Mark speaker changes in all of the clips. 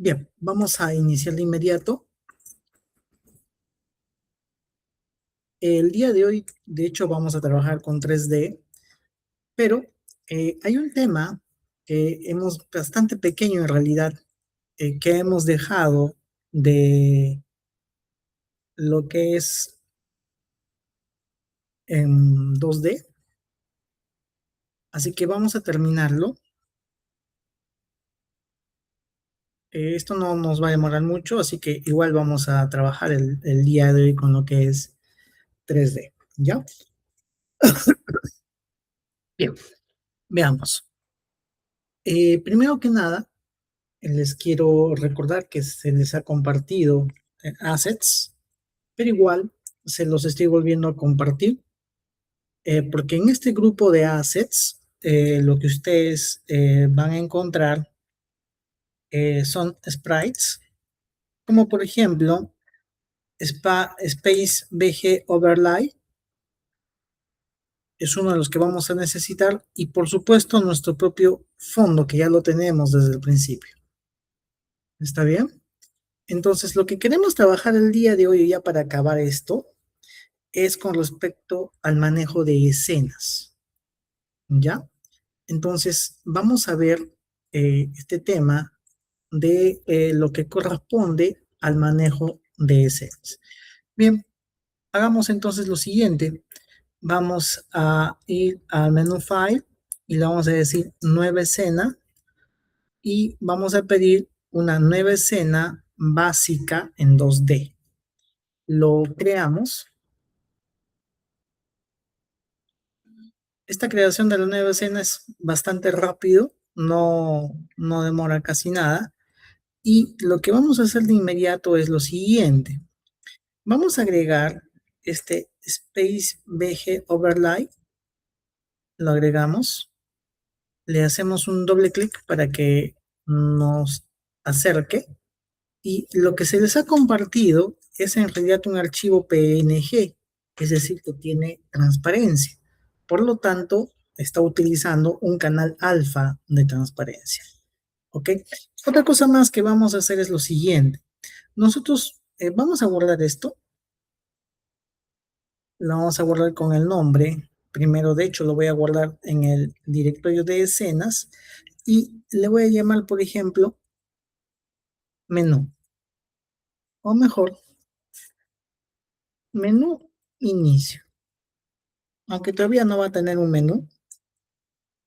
Speaker 1: Bien, vamos a iniciar de inmediato. El día de hoy, de hecho, vamos a trabajar con 3D, pero hay un tema que hemos, bastante pequeño en realidad, que hemos dejado de lo que es en 2D, así que vamos a terminarlo. Esto no nos va a demorar mucho, así que igual vamos a trabajar el día de hoy con lo que es 3D, ¿ya? Bien, veamos. Primero que nada, les quiero recordar que se les ha compartido assets, pero igual se los estoy volviendo a compartir, porque en este grupo de assets lo que ustedes van a encontrar son sprites, como por ejemplo Space VG Overlay, es uno de los que vamos a necesitar, y por supuesto nuestro propio fondo, que ya lo tenemos desde el principio. ¿Está bien? Entonces, lo que queremos trabajar el día de hoy, ya para acabar esto, es con respecto al manejo de escenas, ¿ya? Entonces, vamos a ver este tema de lo que corresponde al manejo de escenas. Bien, hagamos entonces lo siguiente. Vamos a ir al menú File y le vamos a decir nueva escena y vamos a pedir una nueva escena básica en 2D. Lo creamos. Esta creación de la nueva escena es bastante rápido, no demora casi nada. Y lo que vamos a hacer de inmediato es lo siguiente. Vamos a agregar este Space VG Overlay. Lo agregamos. Le hacemos un doble clic para que nos acerque. Y lo que se les ha compartido es en realidad un archivo PNG, es decir, que tiene transparencia. Por lo tanto, está utilizando un canal alfa de transparencia. ¿Ok? Otra cosa más que vamos a hacer es lo siguiente. Nosotros vamos a guardar esto. Lo vamos a guardar con el nombre. Primero, de hecho, lo voy a guardar en el directorio de escenas y le voy a llamar, por ejemplo, menú. O mejor, menú inicio. Aunque todavía no va a tener un menú,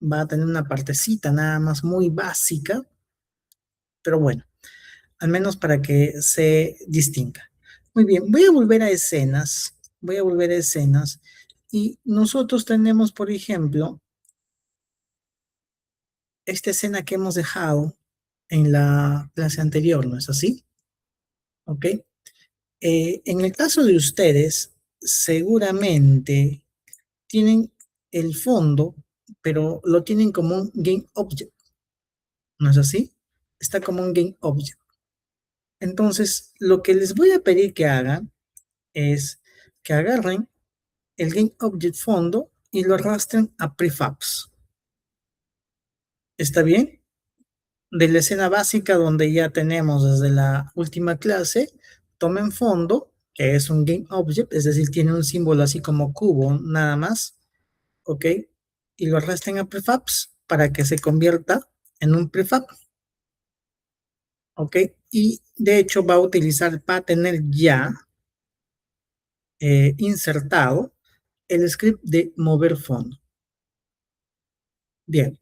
Speaker 1: va a tener una partecita nada más muy básica, pero bueno, al menos para que se distinga. Muy bien, voy a volver a escenas, y nosotros tenemos, por ejemplo, esta escena que hemos dejado en la clase anterior, ¿no es así? ¿Ok? En el caso de ustedes, seguramente tienen el fondo, pero lo tienen como un Game Object, ¿no es así? Está como un Game Object. Entonces, lo que les voy a pedir que hagan es que agarren el Game Object fondo y lo arrastren a Prefabs. ¿Está bien? De la escena básica donde ya tenemos desde la última clase, tomen fondo, que es un Game Object, es decir, tiene un símbolo así como cubo, nada más, ¿ok? Y lo arrastren a Prefabs para que se convierta en un Prefab, ¿ok? Y de hecho va a utilizar, va a tener ya insertado el script de mover fondo. Bien,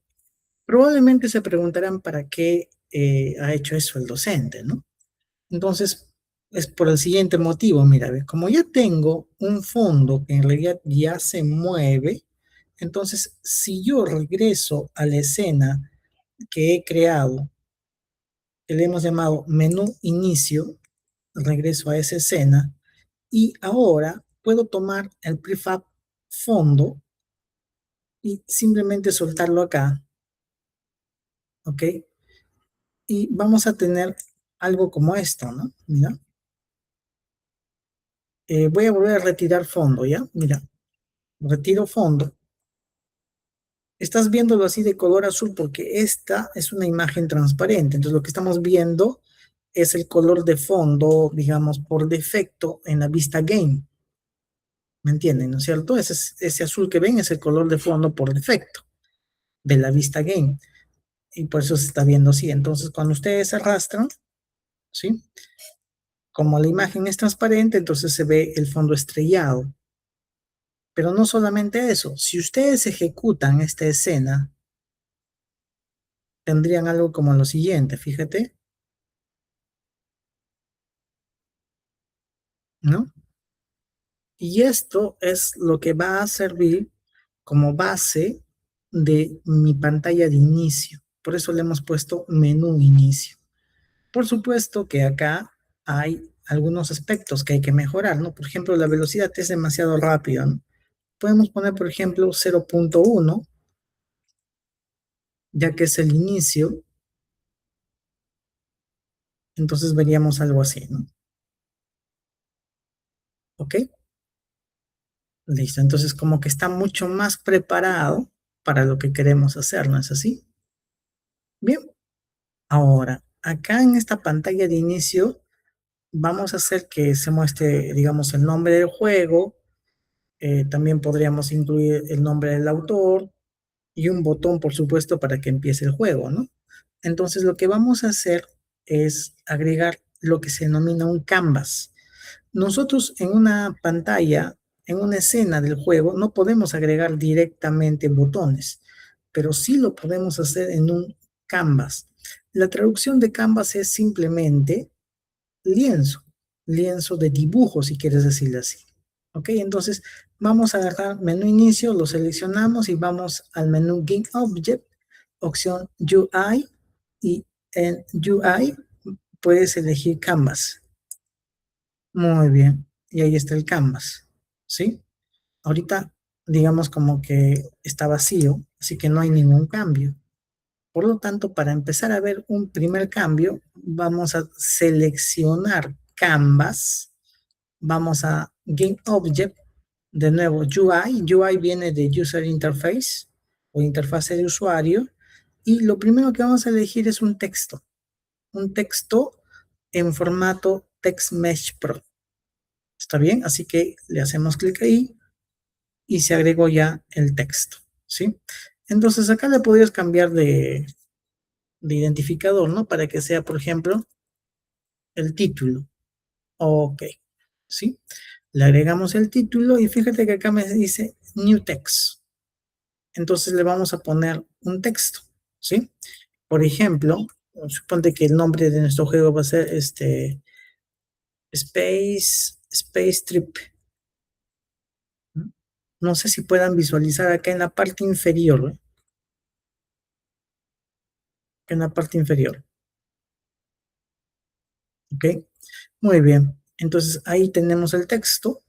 Speaker 1: probablemente se preguntarán para qué ha hecho eso el docente, ¿no? Entonces, es por el siguiente motivo, mira, como ya tengo un fondo que en realidad ya se mueve, entonces si yo regreso a la escena que he creado, que le hemos llamado menú inicio, regreso a esa escena, y ahora puedo tomar el prefab fondo y simplemente soltarlo acá, ¿ok? Y vamos a tener algo como esto, ¿no? Mira. Voy a volver a retirar fondo, ¿ya? Mira, retiro fondo. Estás viéndolo así de color azul porque esta es una imagen transparente. Entonces lo que estamos viendo es el color de fondo, digamos, por defecto en la vista game. ¿Me entienden, no es cierto? Ese azul que ven es el color de fondo por defecto de la vista game. Y por eso se está viendo así. Entonces, cuando ustedes arrastran, ¿sí? Como la imagen es transparente, entonces se ve el fondo estrellado. Pero no solamente eso, si ustedes ejecutan esta escena, tendrían algo como lo siguiente, fíjate, ¿no? Y esto es lo que va a servir como base de mi pantalla de inicio. Por eso le hemos puesto menú inicio. Por supuesto que acá hay algunos aspectos que hay que mejorar, ¿no? Por ejemplo, la velocidad es demasiado rápida, ¿no? Podemos poner, por ejemplo, 0.1, ya que es el inicio, entonces veríamos algo así, ¿no? ¿Ok? Listo, entonces como que está mucho más preparado para lo que queremos hacer, ¿no es así? Bien, ahora, acá en esta pantalla de inicio, vamos a hacer que se muestre, digamos, el nombre del juego, también podríamos incluir el nombre del autor y un botón, por supuesto, para que empiece el juego, ¿no? Entonces lo que vamos a hacer es agregar lo que se denomina un canvas. Nosotros en una pantalla, en una escena del juego, no podemos agregar directamente botones, pero sí lo podemos hacer en un canvas. La traducción de canvas es simplemente lienzo, lienzo de dibujo, si quieres decirlo así. ¿Ok? Entonces, vamos a agarrar menú inicio, lo seleccionamos y vamos al menú Game Object, opción UI, y en UI puedes elegir Canvas. Muy bien, y ahí está el Canvas, ¿sí? Ahorita, digamos como que está vacío, así que no hay ningún cambio. Por lo tanto, para empezar a ver un primer cambio, vamos a seleccionar Canvas, vamos a Game Object, de nuevo UI, UI viene de User Interface o interfase de usuario, y lo primero que vamos a elegir es un texto en formato Text Mesh Pro. ¿Está bien? Así que le hacemos clic ahí y se agregó ya el texto, ¿sí? Entonces acá le podrías cambiar de identificador, ¿no? Para que sea, por ejemplo, el título. Ok, ¿sí? Le agregamos el título y fíjate que acá me dice New Text. Entonces le vamos a poner un texto, ¿sí? Por ejemplo, suponte que el nombre de nuestro juego va a ser Space Trip. No sé si puedan visualizar acá en la parte inferior, ¿eh? En la parte inferior, ¿ok? Muy bien. Entonces ahí tenemos el texto.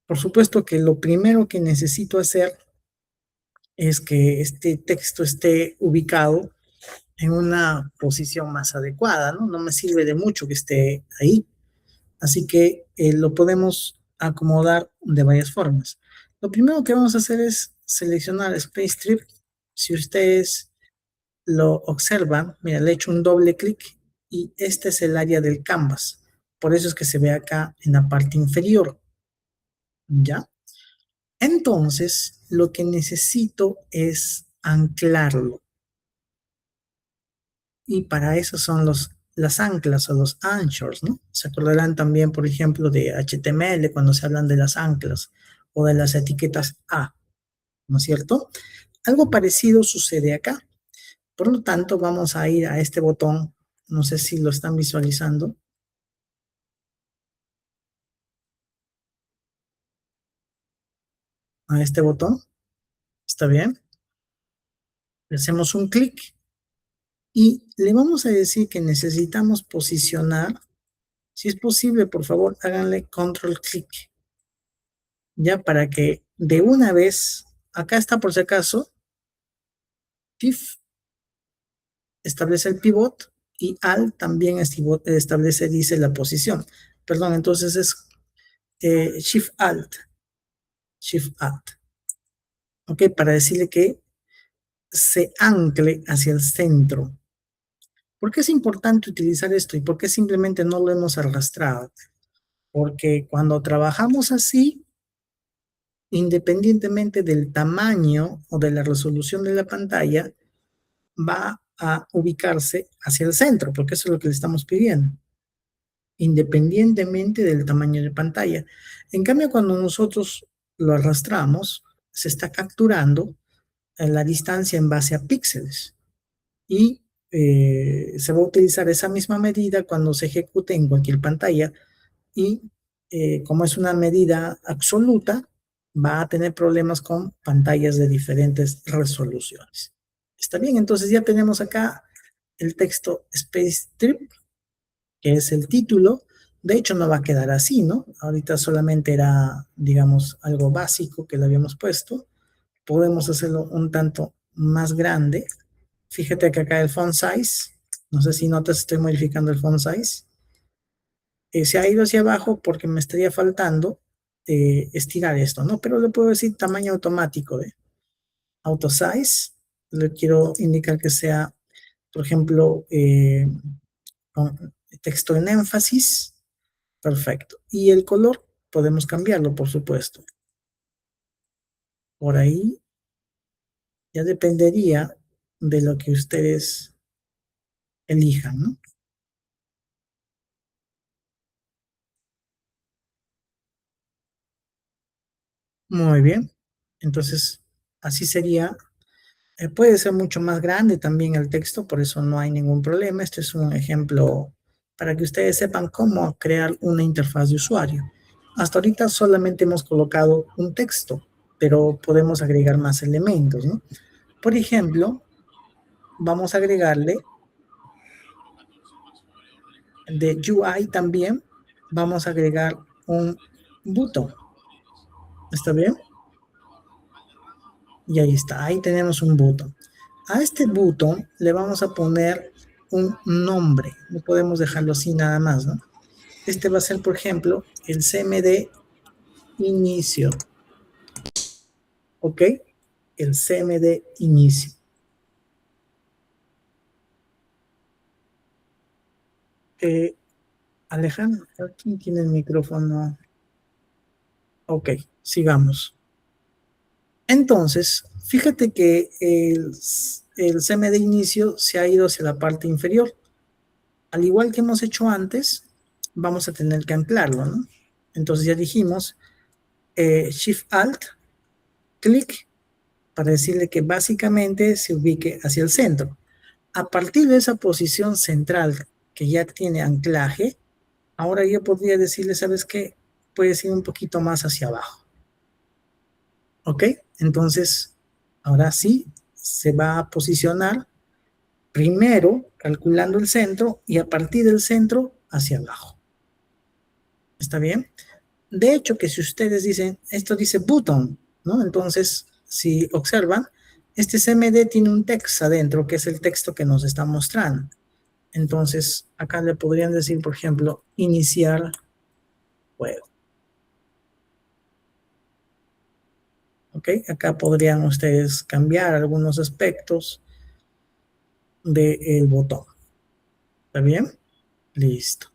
Speaker 1: Por supuesto que lo primero que necesito hacer es que este texto esté ubicado en una posición más adecuada, ¿no? No me sirve de mucho que esté ahí. Así que lo podemos acomodar de varias formas. Lo primero que vamos a hacer es seleccionar Space Trip. Si ustedes lo observan, mira, le he hecho un doble clic y este es el área del canvas. Por eso es que se ve acá en la parte inferior, ¿ya? Entonces, lo que necesito es anclarlo. Y para eso son las anclas o los anchors, ¿no? Se acordarán también, por ejemplo, de HTML cuando se hablan de las anclas o de las etiquetas A, ¿no es cierto? Algo parecido sucede acá. Por lo tanto, vamos a ir a este botón, no sé si lo están visualizando, a este botón, ¿está bien? Le hacemos un clic y le vamos a decir que necesitamos posicionar, si es posible, por favor, háganle control clic, ya para que de una vez, acá está por si acaso, Shift establece el pivot y Alt también establece, dice la posición. Perdón, entonces es Shift Alt, Shift Alt, ¿ok? Para decirle que se ancle hacia el centro. ¿Por qué es importante utilizar esto y por qué simplemente no lo hemos arrastrado? Porque cuando trabajamos así, independientemente del tamaño o de la resolución de la pantalla, va a ubicarse hacia el centro, porque eso es lo que le estamos pidiendo, independientemente del tamaño de pantalla. En cambio, cuando nosotros lo arrastramos, se está capturando la distancia en base a píxeles y se va a utilizar esa misma medida cuando se ejecute en cualquier pantalla y como es una medida absoluta, va a tener problemas con pantallas de diferentes resoluciones. ¿Está bien? Entonces ya tenemos acá el texto Space Trip, que es el título. De hecho, no va a quedar así, ¿no? Ahorita solamente era, digamos, algo básico que le habíamos puesto. Podemos hacerlo un tanto más grande. Fíjate que acá el font size, no sé si notas, estoy modificando el font size. Se ha ido hacia abajo porque me estaría faltando estirar esto, ¿no? Pero le puedo decir tamaño automático de auto size. Le quiero indicar que sea, por ejemplo, con texto en énfasis. Perfecto. Y el color podemos cambiarlo, por supuesto. Por ahí ya dependería de lo que ustedes elijan, ¿no? Muy bien. Entonces, así sería. Puede ser mucho más grande también el texto, por eso no hay ningún problema. Este es un ejemplo para que ustedes sepan cómo crear una interfaz de usuario. Hasta ahorita solamente hemos colocado un texto, pero podemos agregar más elementos, ¿no? Por ejemplo, vamos a agregarle de UI también, vamos a agregar un botón. ¿Está bien? Y ahí está, ahí tenemos un botón. A este botón le vamos a poner un nombre, no podemos dejarlo así nada más, ¿no? Este va a ser, por ejemplo, el CMD inicio, ¿ok? El CMD inicio. Eh, Alejandro, ¿quién tiene el micrófono? Ok, sigamos. Entonces, fíjate que el CMD inicio se ha ido hacia la parte inferior. Al igual que hemos hecho antes, vamos a tener que anclarlo, ¿no? Entonces ya dijimos, Shift Alt, clic, para decirle que básicamente se ubique hacia el centro. A partir de esa posición central que ya tiene anclaje, ahora yo podría decirle, ¿sabes qué? Puedes ir un poquito más hacia abajo. ¿Ok? Entonces, ahora sí, se va a posicionar primero calculando el centro y a partir del centro hacia abajo. ¿Está bien? De hecho, que si ustedes dicen, esto dice button, ¿no? Entonces, si observan, este CMD tiene un texto adentro, que es el texto que nos está mostrando. Entonces, acá le podrían decir, por ejemplo, iniciar juego. ¿Ok? Acá podrían ustedes cambiar algunos aspectos del botón. ¿Está bien? Listo.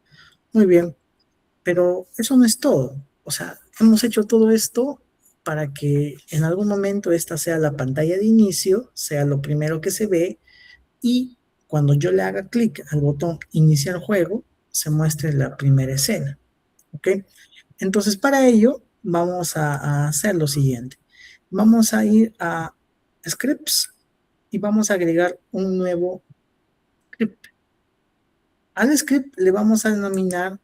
Speaker 1: Muy bien. Pero eso no es todo. O sea, hemos hecho todo esto para que en algún momento esta sea la pantalla de inicio, sea lo primero que se ve y cuando yo le haga clic al botón iniciar juego, se muestre la primera escena. ¿Ok? Entonces, para ello, vamos a hacer lo siguiente. Vamos a ir a Scripts y vamos a agregar un nuevo script. Al script le vamos a denominar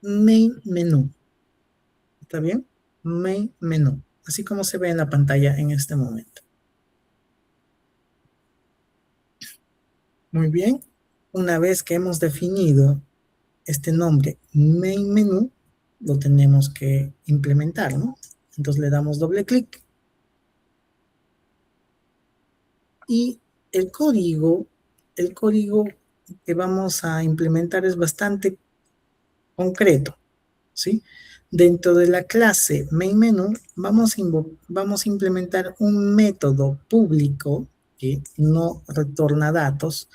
Speaker 1: Main Menu. ¿Está bien? Main Menu, así como se ve en la pantalla en este momento. Muy bien. Una vez que hemos definido este nombre Main Menu, lo tenemos que implementar, ¿no? Entonces le damos doble clic y el código que vamos a implementar es bastante concreto, ¿sí? Dentro de la clase MainMenu vamos a implementar un método público que no retorna datos,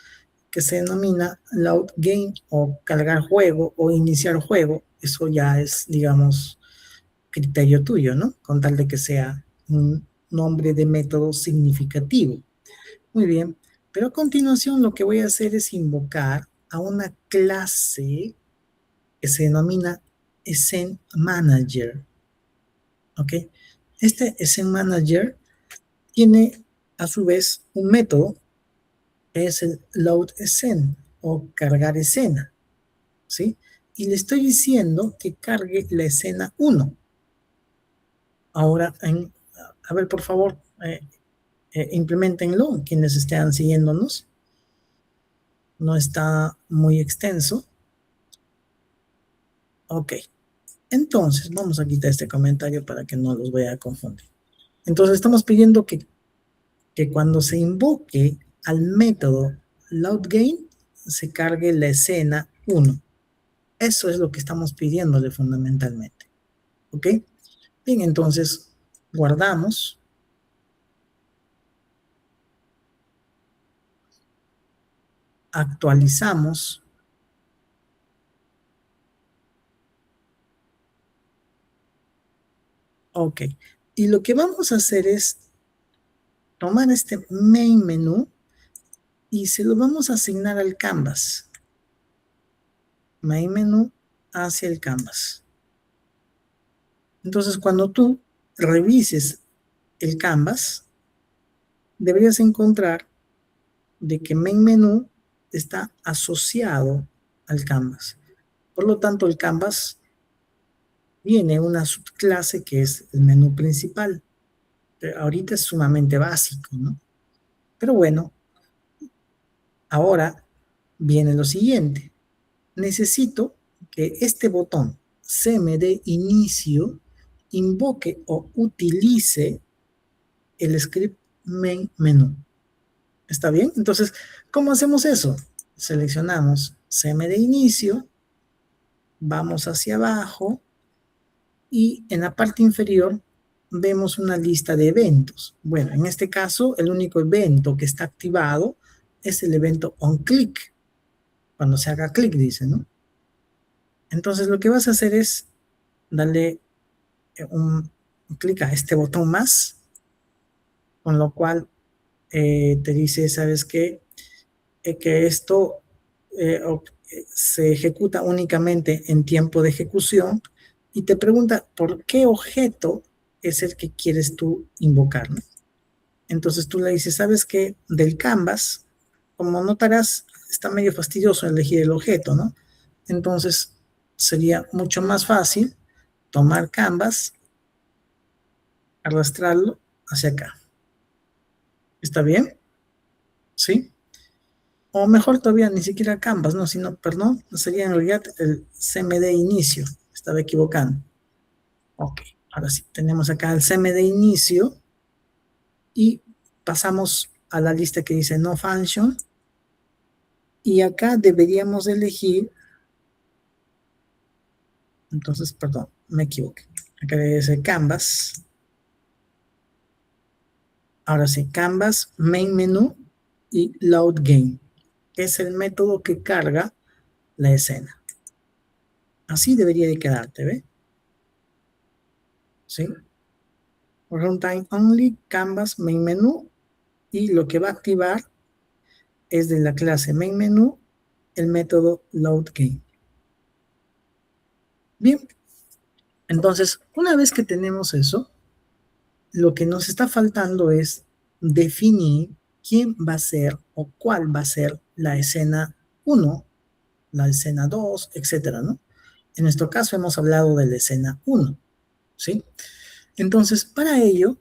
Speaker 1: que se denomina load game o cargar juego o iniciar juego. Eso ya es, digamos, criterio tuyo, ¿no? Con tal de que sea un nombre de método significativo. Muy bien, pero a continuación lo que voy a hacer es invocar a una clase que se denomina Scene Manager, ¿ok? Este Scene Manager tiene a su vez un método que es el load scene o cargar escena, ¿sí? Y le estoy diciendo que cargue la escena 1. Ahora, a ver, por favor, implementenlo, quienes estén siguiéndonos. No está muy extenso. Ok, entonces vamos a quitar este comentario para que no los vaya a confundir. Entonces estamos pidiendo que cuando se invoque al método loadGain, se cargue la escena 1. Eso es lo que estamos pidiéndole fundamentalmente. ¿Ok? Bien, entonces guardamos. Actualizamos. Ok. Y lo que vamos a hacer es tomar este main menú y se lo vamos a asignar al canvas. Main menú hacia el canvas. Entonces, cuando tú revises el canvas, deberías encontrar de que main menú está asociado al canvas. Por lo tanto, el canvas tiene una subclase que es el menú principal. Pero ahorita es sumamente básico, ¿no? Pero bueno, ahora viene lo siguiente. Necesito que este botón CMD inicio invoque o utilice el script main menú. ¿Está bien? Entonces, ¿cómo hacemos eso? Seleccionamos CMD inicio, vamos hacia abajo y en la parte inferior vemos una lista de eventos. Bueno, en este caso, el único evento que está activado es el evento onClick. Cuando se haga clic, dice, ¿no? Entonces, lo que vas a hacer es darle un clic a este botón más, con lo cual te dice, ¿sabes qué? Que esto eh, se ejecuta únicamente en tiempo de ejecución y te pregunta por qué objeto es el que quieres tú invocar, ¿no? Entonces tú le dices, ¿sabes qué? Del canvas, como notarás, está medio fastidioso elegir el objeto, ¿no? Entonces sería mucho más fácil tomar canvas, arrastrarlo hacia acá. ¿Está bien? ¿Sí? O mejor todavía, ni siquiera Canvas, no, sino, perdón, sería en realidad el CMD inicio, estaba equivocando. Ok, ahora sí, tenemos acá el CMD inicio y pasamos a la lista que dice no function y acá deberíamos elegir, entonces, perdón, me equivoqué, acá dice Canvas, ahora sí, Canvas, Main Menu y Load Game, que es el método que carga la escena. Así debería de quedarte, ¿ve? ¿Sí? Runtime Only, Canvas, Main Menu, y lo que va a activar es de la clase Main Menu el método LoadGame. Bien, entonces, una vez que tenemos eso, lo que nos está faltando es definir quién va a ser o cuál va a ser la escena 1, la escena 2, etcétera, ¿no? En nuestro caso hemos hablado de la escena 1, ¿sí? Entonces, para ello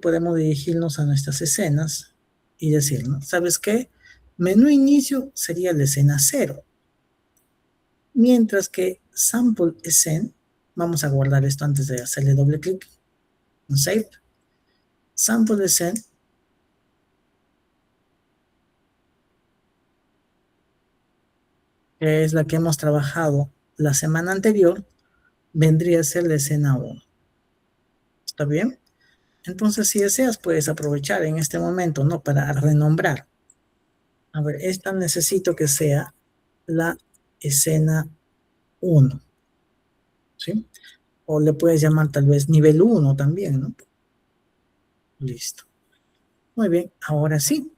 Speaker 1: podemos dirigirnos a nuestras escenas y decir, ¿no? ¿Sabes qué? Menú inicio sería la escena 0, mientras que sample scene, vamos a guardar esto antes de hacerle doble clic en save, sample scene que es la que hemos trabajado la semana anterior, vendría a ser la escena 1. ¿Está bien? Entonces, si deseas, puedes aprovechar en este momento, ¿no? Para renombrar A ver, esta necesito que sea la escena 1, ¿sí? O le puedes llamar tal vez nivel 1 también, ¿no? Listo. Muy bien, ahora sí.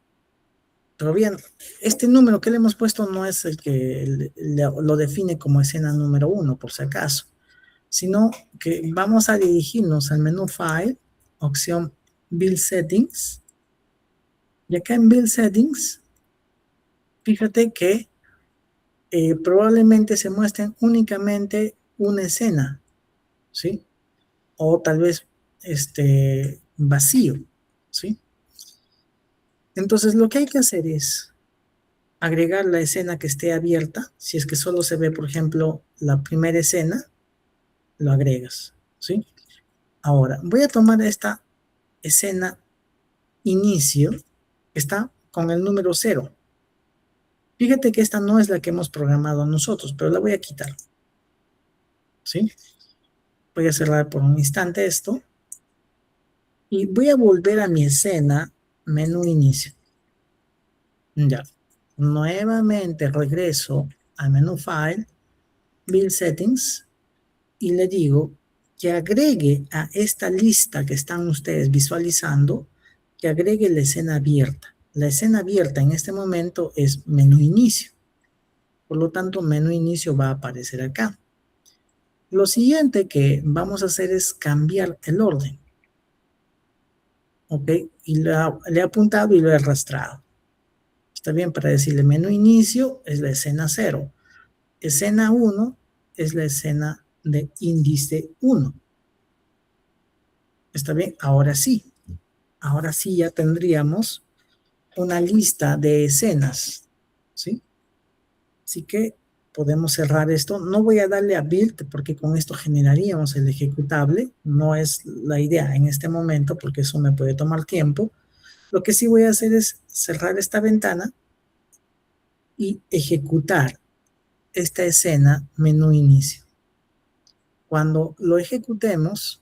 Speaker 1: Pero bien, este número que le hemos puesto no es el que lo define como escena número 1, por si acaso, sino que vamos a dirigirnos al menú File, opción Build Settings, y acá en Build Settings, fíjate que probablemente se muestren únicamente una escena, ¿sí? O tal vez vacío, ¿sí? Entonces lo que hay que hacer es agregar la escena que esté abierta. Si es que solo se ve, por ejemplo, la primera escena, lo agregas, ¿sí? Ahora, voy a tomar esta escena inicio, que está con el número 0. Fíjate que esta no es la que hemos programado nosotros, pero la voy a quitar, ¿sí? Voy a cerrar por un instante esto y voy a volver a mi escena menú inicio. Ya. Nuevamente regreso al menú File, Build Settings, y le digo que agregue a esta lista que están ustedes visualizando, que agregue la escena abierta. La escena abierta en este momento es menú inicio. Por lo tanto, menú inicio va a aparecer acá. Lo siguiente que vamos a hacer es cambiar el orden. ¿Ok? Y le he apuntado y lo he arrastrado. Está bien, para decirle menú inicio es la escena 0. Escena 1 es la escena de índice 1. Está bien, ahora sí. Ahora sí ya tendríamos una lista de escenas, ¿sí? Así que podemos cerrar esto. No voy a darle a build porque con esto generaríamos el ejecutable. No es la idea en este momento porque eso me puede tomar tiempo. Lo que sí voy a hacer es cerrar esta ventana y ejecutar esta escena menú inicio. Cuando lo ejecutemos,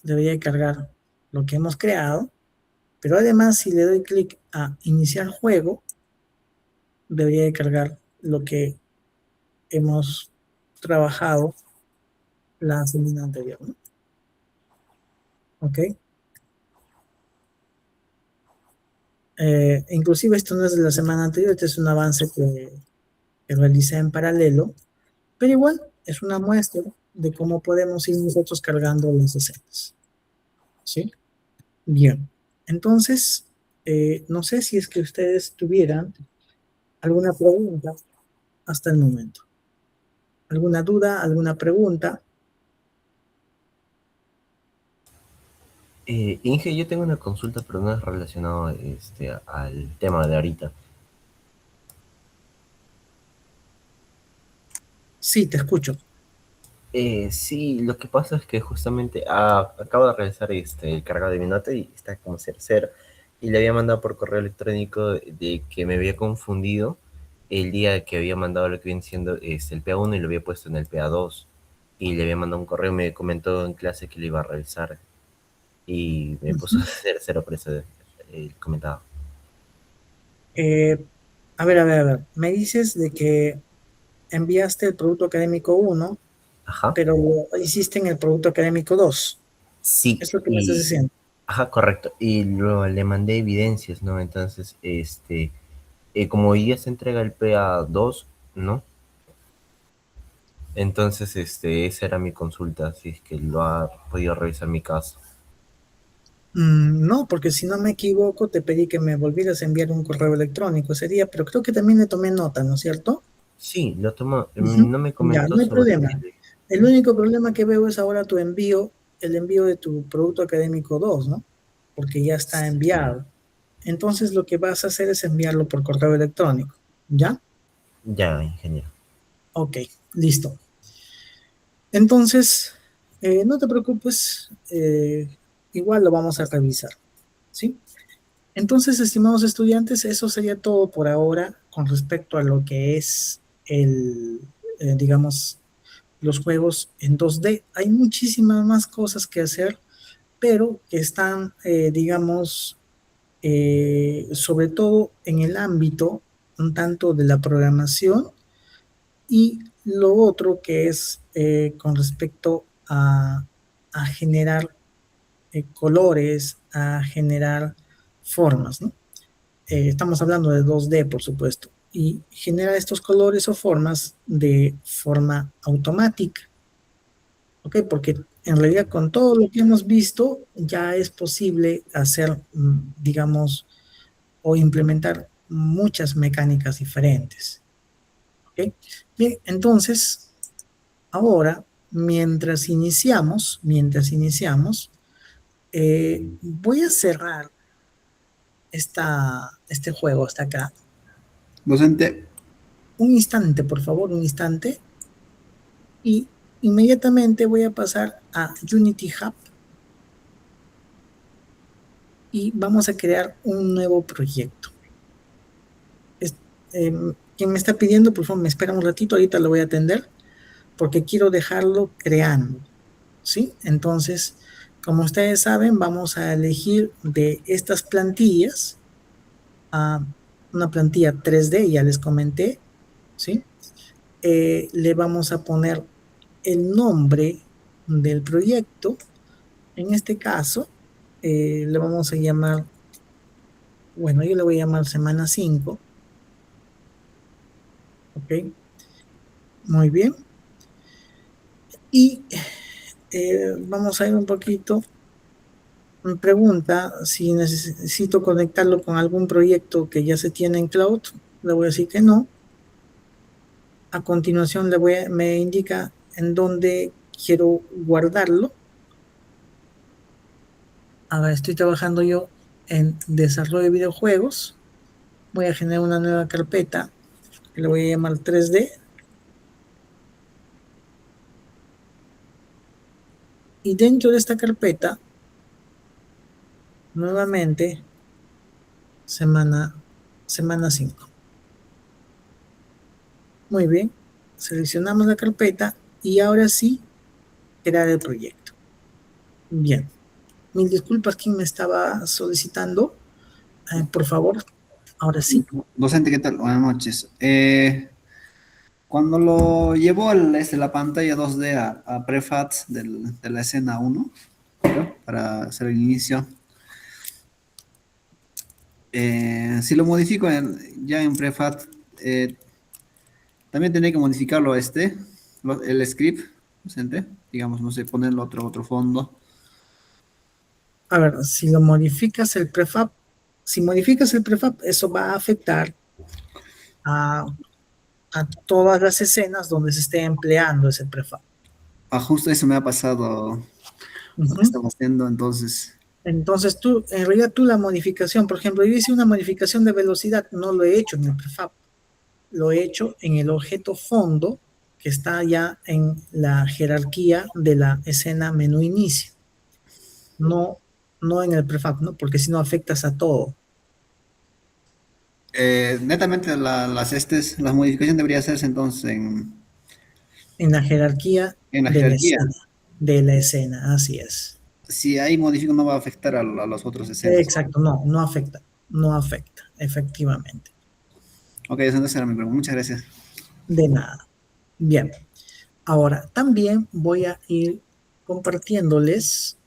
Speaker 1: debería cargar lo que hemos creado, pero además si le doy clic a iniciar juego, debería de cargar lo que hemos trabajado la semana anterior, ¿no? ¿Ok? Inclusive esto no es de la semana anterior, este es un avance que realicé en paralelo, pero igual es una muestra de cómo podemos ir nosotros cargando las escenas, ¿sí? Bien, entonces, no sé si es que ustedes tuvieran alguna pregunta hasta el momento. ¿Alguna duda, alguna pregunta?
Speaker 2: Inge, yo tengo una consulta, pero no es relacionado al tema de ahorita.
Speaker 1: Sí, te escucho.
Speaker 2: Sí, lo que pasa es que justamente acabo de realizar el cargado de mi nota y está como 00. Y le había mandado por correo electrónico de que me había confundido el día que había mandado lo que viene siendo el PA1 y lo había puesto en el PA2. Y le había mandado un correo, me comentó en clase que lo iba a realizar y me puso
Speaker 1: Ujú.
Speaker 2: 00 por eso comentado.
Speaker 1: Eh, a ver, me dices de que enviaste el producto académico 1,
Speaker 2: Ajá.
Speaker 1: pero lo hiciste en el producto académico 2.
Speaker 2: Sí,
Speaker 1: Es lo que me estás
Speaker 2: y
Speaker 1: diciendo.
Speaker 2: ajá, correcto. Y luego le mandé evidencias, ¿no? Entonces, como hoy día se entrega el PA2, ¿no? Entonces, esa era mi consulta, si es que lo ha podido revisar mi caso.
Speaker 1: No, porque si no me equivoco, te pedí que me volvieras a enviar un correo electrónico ese día, pero creo que también le tomé nota, ¿no es cierto?
Speaker 2: Sí, lo tomó.
Speaker 1: Ujú.
Speaker 2: No me
Speaker 1: Ya,
Speaker 2: comentó
Speaker 1: no hay
Speaker 2: sobre
Speaker 1: problema. El único problema que veo es ahora tu envío, el envío de tu producto académico 2, ¿no? Porque ya está
Speaker 2: Sí,
Speaker 1: enviado. Entonces lo que vas a hacer es enviarlo por correo electrónico, ¿ya?
Speaker 2: ya, ingeniero.
Speaker 1: Ok, listo. Entonces, no te preocupes, igual lo vamos a revisar, ¿sí? Entonces, estimados estudiantes, eso sería todo por ahora con respecto a lo que es digamos, los juegos en 2D. Hay muchísimas más cosas que hacer, pero que están, digamos, sobre todo en el ámbito un tanto de la programación y lo otro que es con respecto a generar colores, a generar formas, ¿no? Estamos hablando de 2D, por supuesto, y genera estos colores o formas de forma automática, ¿ok? Porque en realidad con todo lo que hemos visto ya es posible hacer, digamos, o implementar muchas mecánicas diferentes, ¿ok? Bien, entonces, ahora, mientras iniciamos, voy a cerrar este juego hasta acá.
Speaker 3: Docente,
Speaker 1: Un instante, por favor, un instante. Y inmediatamente voy a pasar a Unity Hub y vamos a crear un nuevo proyecto. Es- quien me está pidiendo, por favor, me espera un ratito, ahorita lo voy a atender, porque quiero dejarlo creando, ¿sí? Entonces, como ustedes saben, vamos a elegir de estas plantillas a una plantilla 3D, ya les comenté, ¿sí? Le vamos a poner el nombre del proyecto. En este caso, le vamos a llamar, bueno, yo le voy a llamar semana 5, ¿ok? Muy bien. Y vamos a ir un poquito. Me pregunta si necesito conectarlo con algún proyecto que ya se tiene en cloud. Le voy a decir que no. A continuación me indica en dónde quiero guardarlo. Ahora estoy trabajando yo en desarrollo de videojuegos. Voy a generar una nueva carpeta que le voy a llamar 3D. Y dentro de esta carpeta, nuevamente, semana 5. Muy bien. Seleccionamos la carpeta y ahora sí, crear el proyecto. Bien. Mil disculpas, ¿quién me estaba solicitando? Por favor, ahora sí.
Speaker 3: docente, ¿qué tal? Buenas noches. Cuando lo llevó la pantalla 2D a Prefat de la escena 1, ¿no? Para hacer el inicio, si lo modifico ya en Prefat, también tendré que modificarlo el script, docente, digamos, no sé, ponerle otro fondo.
Speaker 1: A ver, si lo modificas el prefab, si modificas el prefab, eso va a afectar a, a todas las escenas donde se esté empleando ese prefab.
Speaker 3: Justo eso me ha pasado lo que
Speaker 1: Ujú.
Speaker 3: estamos haciendo, entonces,
Speaker 1: Entonces tú, en realidad tú la modificación, por ejemplo, yo hice una modificación de velocidad, no lo he hecho en el prefab, lo he hecho en el objeto fondo que está ya en la jerarquía de la escena menú inicio, no, no en el prefab, ¿no? Porque si no afectas a todo.
Speaker 3: netamente las modificaciones debería hacerse entonces
Speaker 1: En la jerarquía
Speaker 3: en la
Speaker 1: de la
Speaker 3: jerarquía.
Speaker 1: escena, así es.
Speaker 3: Si ahí modifico no va a afectar a las otras escenas.
Speaker 1: Exacto, no, no afecta, efectivamente.
Speaker 3: Ok, esa era mi pregunta. Muchas gracias.
Speaker 1: De nada. Bien, ahora también voy a ir compartiéndoles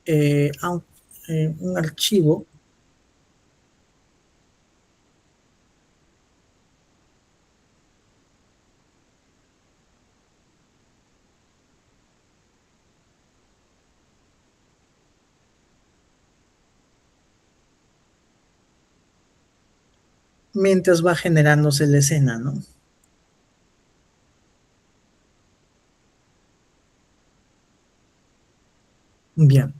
Speaker 1: eh, a- un archivo mientras va generándose la escena, ¿no? Bien,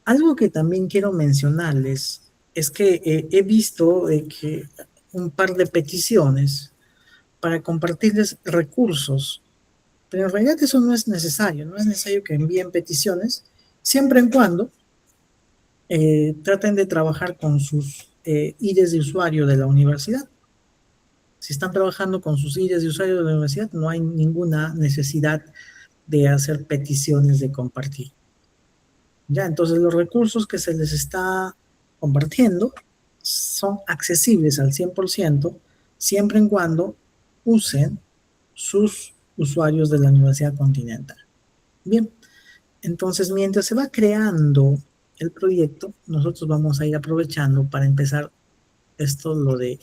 Speaker 1: algo que también quiero mencionarles es que he visto que un par de peticiones para compartirles recursos, pero en realidad eso no es necesario, no es necesario que envíen peticiones, siempre en cuando traten de trabajar con sus IDs de usuario de la universidad. Si están trabajando con sus sillas de usuario de la universidad, no hay ninguna necesidad de hacer peticiones de compartir. Ya, entonces los recursos que se les está compartiendo son accesibles al 100% siempre y cuando usen sus usuarios de la Universidad Continental. Bien, entonces mientras se va creando el proyecto, nosotros vamos a ir aprovechando para empezar esto, lo de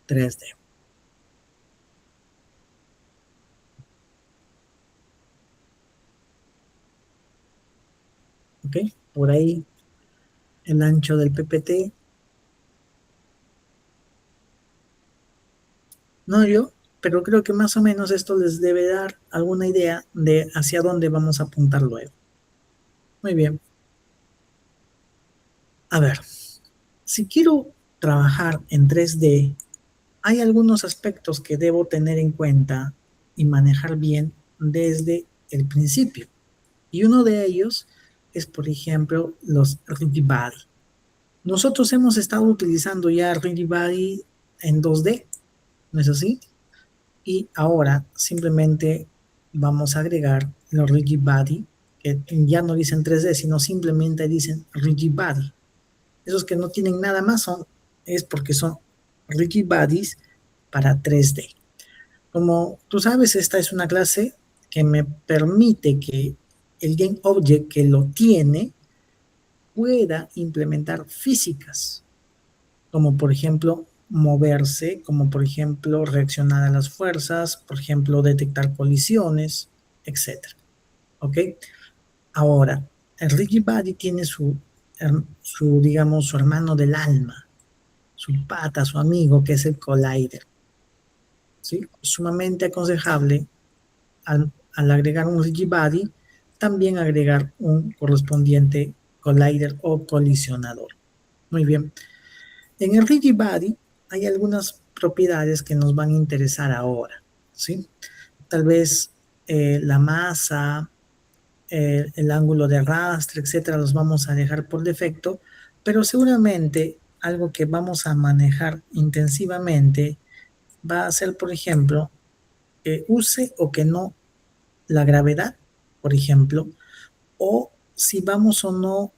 Speaker 1: 3D. ¿Ok? Por ahí el ancho del PPT. No yo, pero creo que más o menos esto les debe dar alguna idea de hacia dónde vamos a apuntar luego. Muy bien. A ver, si quiero trabajar en 3D, hay algunos aspectos que debo tener en cuenta y manejar bien desde el principio. Y uno de ellos es, por ejemplo, los Rigibody. Nosotros hemos estado utilizando ya Rigibody en 2D, ¿no es así? Y ahora simplemente vamos a agregar los Rigibody, que ya no dicen 3D, sino simplemente dicen Rigibody. Esos que no tienen nada más es porque son Rigibodies para 3D. Como tú sabes, esta es una clase que me permite que el Game Object que lo tiene pueda implementar físicas, como por ejemplo moverse, como por ejemplo reaccionar a las fuerzas, por ejemplo detectar colisiones, etcétera. ¿Ok? Ahora, el Rigibody tiene digamos, su hermano del alma, su pata, su amigo, que es el Collider. ¿Sí? Sumamente aconsejable al agregar un Rigibody, también agregar un correspondiente Collider o colisionador. Muy bien. En el Rigibody hay algunas propiedades que nos van a interesar ahora, ¿sí? Tal vez la masa, el ángulo de arrastre, etcétera, los vamos a dejar por defecto, pero seguramente algo que vamos a manejar intensivamente va a ser, por ejemplo, que use o que no la gravedad, por ejemplo, o si vamos o no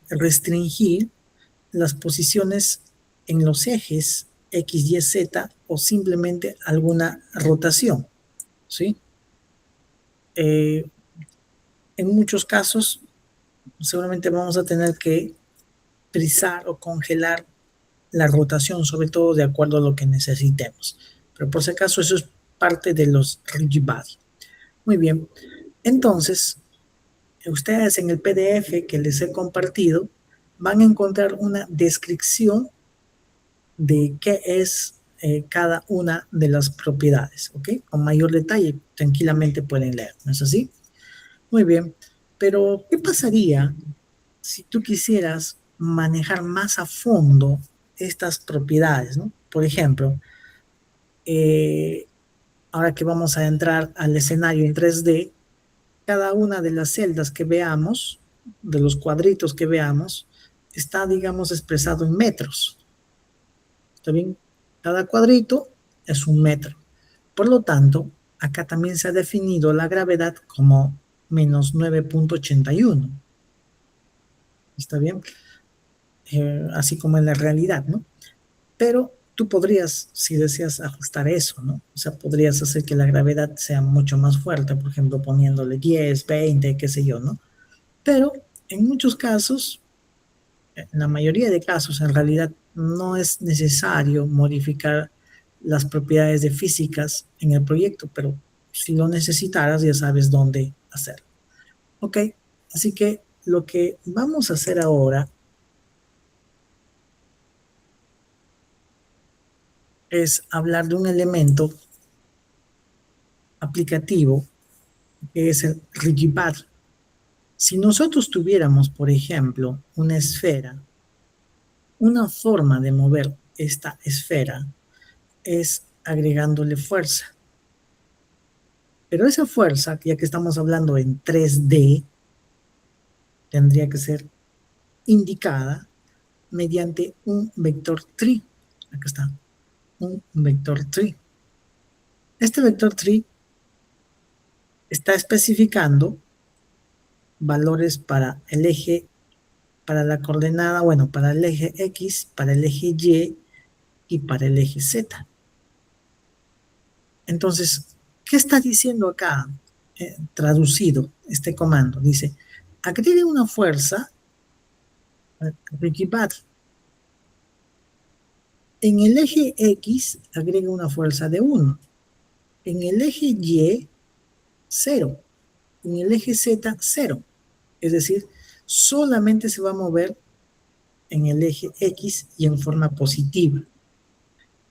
Speaker 1: restringir las posiciones en los ejes X, Y, Z o simplemente alguna rotación, ¿sí? Eh, en muchos casos, seguramente vamos a tener que frizar o congelar la rotación, sobre todo de acuerdo a lo que necesitemos. Pero por si acaso, eso es parte de los Rigibody. Muy bien. Entonces, ustedes en el PDF que les he compartido van a encontrar una descripción de qué es cada una de las propiedades, ¿ok? Con mayor detalle, tranquilamente pueden leer, ¿no es así? Muy bien, pero ¿qué pasaría si tú quisieras manejar más a fondo estas propiedades, ¿no? Por ejemplo, eh, ahora que vamos a entrar al escenario en 3D, cada una de las celdas que veamos, de los cuadritos que veamos, está, digamos, expresado en metros. ¿Está bien? Cada cuadrito es un metro. Por lo tanto, acá también se ha definido la gravedad como menos 9,81. ¿Está bien? Así como en la realidad, ¿no? Pero tú podrías, si deseas, ajustar eso, ¿no? O sea, podrías hacer que la gravedad sea mucho más fuerte, por ejemplo, poniéndole 10, 20, qué sé yo, ¿no? Pero en muchos casos, en la mayoría de casos, en realidad no es necesario modificar las propiedades de físicas en el proyecto, pero si lo necesitaras, ya sabes dónde hacerlo. ¿Ok? Así que lo que vamos a hacer ahora es hablar de un elemento aplicativo que es el Rigibody. Si nosotros tuviéramos, por ejemplo, una esfera, una forma de mover esta esfera es agregándole fuerza. Pero esa fuerza, ya que estamos hablando en 3D, tendría que ser indicada mediante un vector tri. Acá está. un vector tree. Este vector tree está especificando valores para el eje, para la coordenada, bueno, para el eje X, para el eje Y y para el eje Z. Entonces, ¿qué está diciendo acá? Traducido este comando. Dice, agregue una fuerza, Ricky Bad. En el eje X, agrega una fuerza de 1. En el eje Y, 0. En el eje Z, 0. Es decir, solamente se va a mover en el eje X y en forma positiva.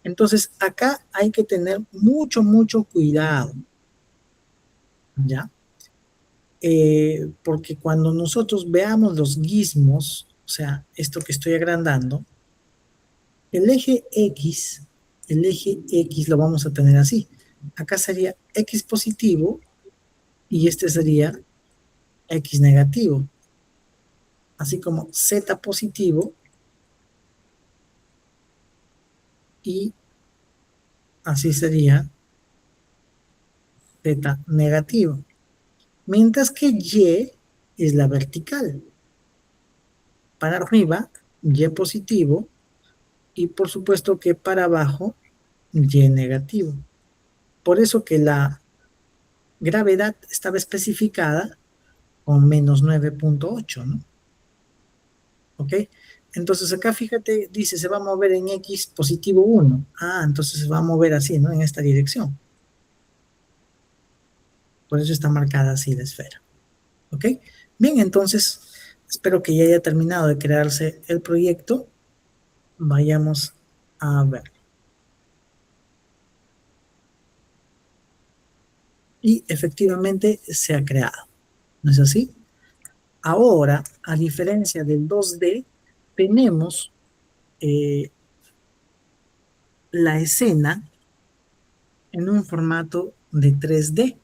Speaker 1: Entonces, acá hay que tener mucho, mucho cuidado. ¿Ya? Porque cuando nosotros veamos los gizmos, o sea, esto que estoy agrandando, el eje X lo vamos a tener así. Acá sería X positivo y este sería X negativo. Así como Z positivo y así sería Z negativo. Mientras que Y es la vertical. Para arriba, Y positivo y por supuesto que para abajo, Y negativo. Por eso que la gravedad estaba especificada con menos 9.8, ¿no? ¿Ok? Entonces acá fíjate, dice, se va a mover en X positivo 1. Ah, entonces se va a mover así, ¿no? En esta dirección. Por eso está marcada así la esfera. ¿Ok? Bien, entonces espero que ya haya terminado de crearse el proyecto. Vayamos a ver. Y efectivamente se ha creado. ¿No es así? Ahora, a diferencia del 2D, tenemos la escena en un formato de 3D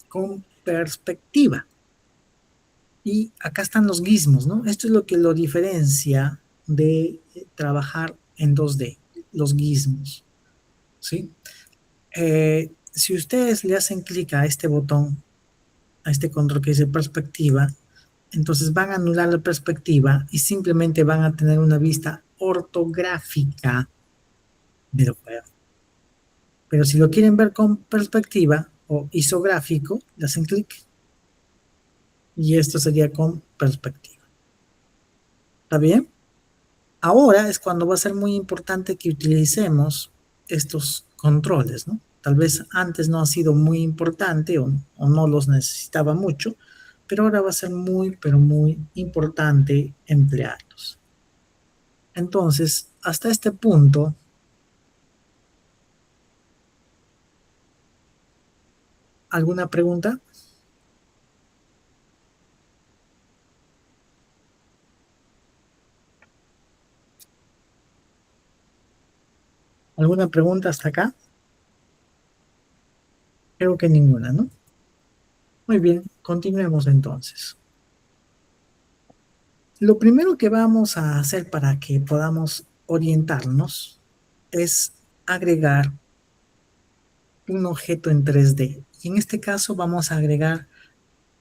Speaker 1: con perspectiva. Y acá están los gizmos, ¿no? Esto es lo que lo diferencia de trabajar en 2D, los gizmos, ¿sí? Si ustedes le hacen clic a este botón, a este control que dice perspectiva, entonces van a anular la perspectiva y simplemente van a tener una vista ortográfica del juego. Pero si lo quieren ver con perspectiva o isográfico, le hacen clic y esto sería con perspectiva. ¿Está bien? Ahora es cuando va a ser muy importante que utilicemos estos controles, ¿no? Tal vez antes no ha sido muy importante o no los necesitaba mucho, pero ahora va a ser muy, pero muy importante emplearlos. Entonces, hasta este punto, ¿alguna pregunta? ¿Alguna pregunta hasta acá? Creo que ninguna, ¿no? Muy bien, continuemos entonces. Lo primero que vamos a hacer para que podamos orientarnos es agregar un objeto en 3D. Y en este caso vamos a agregar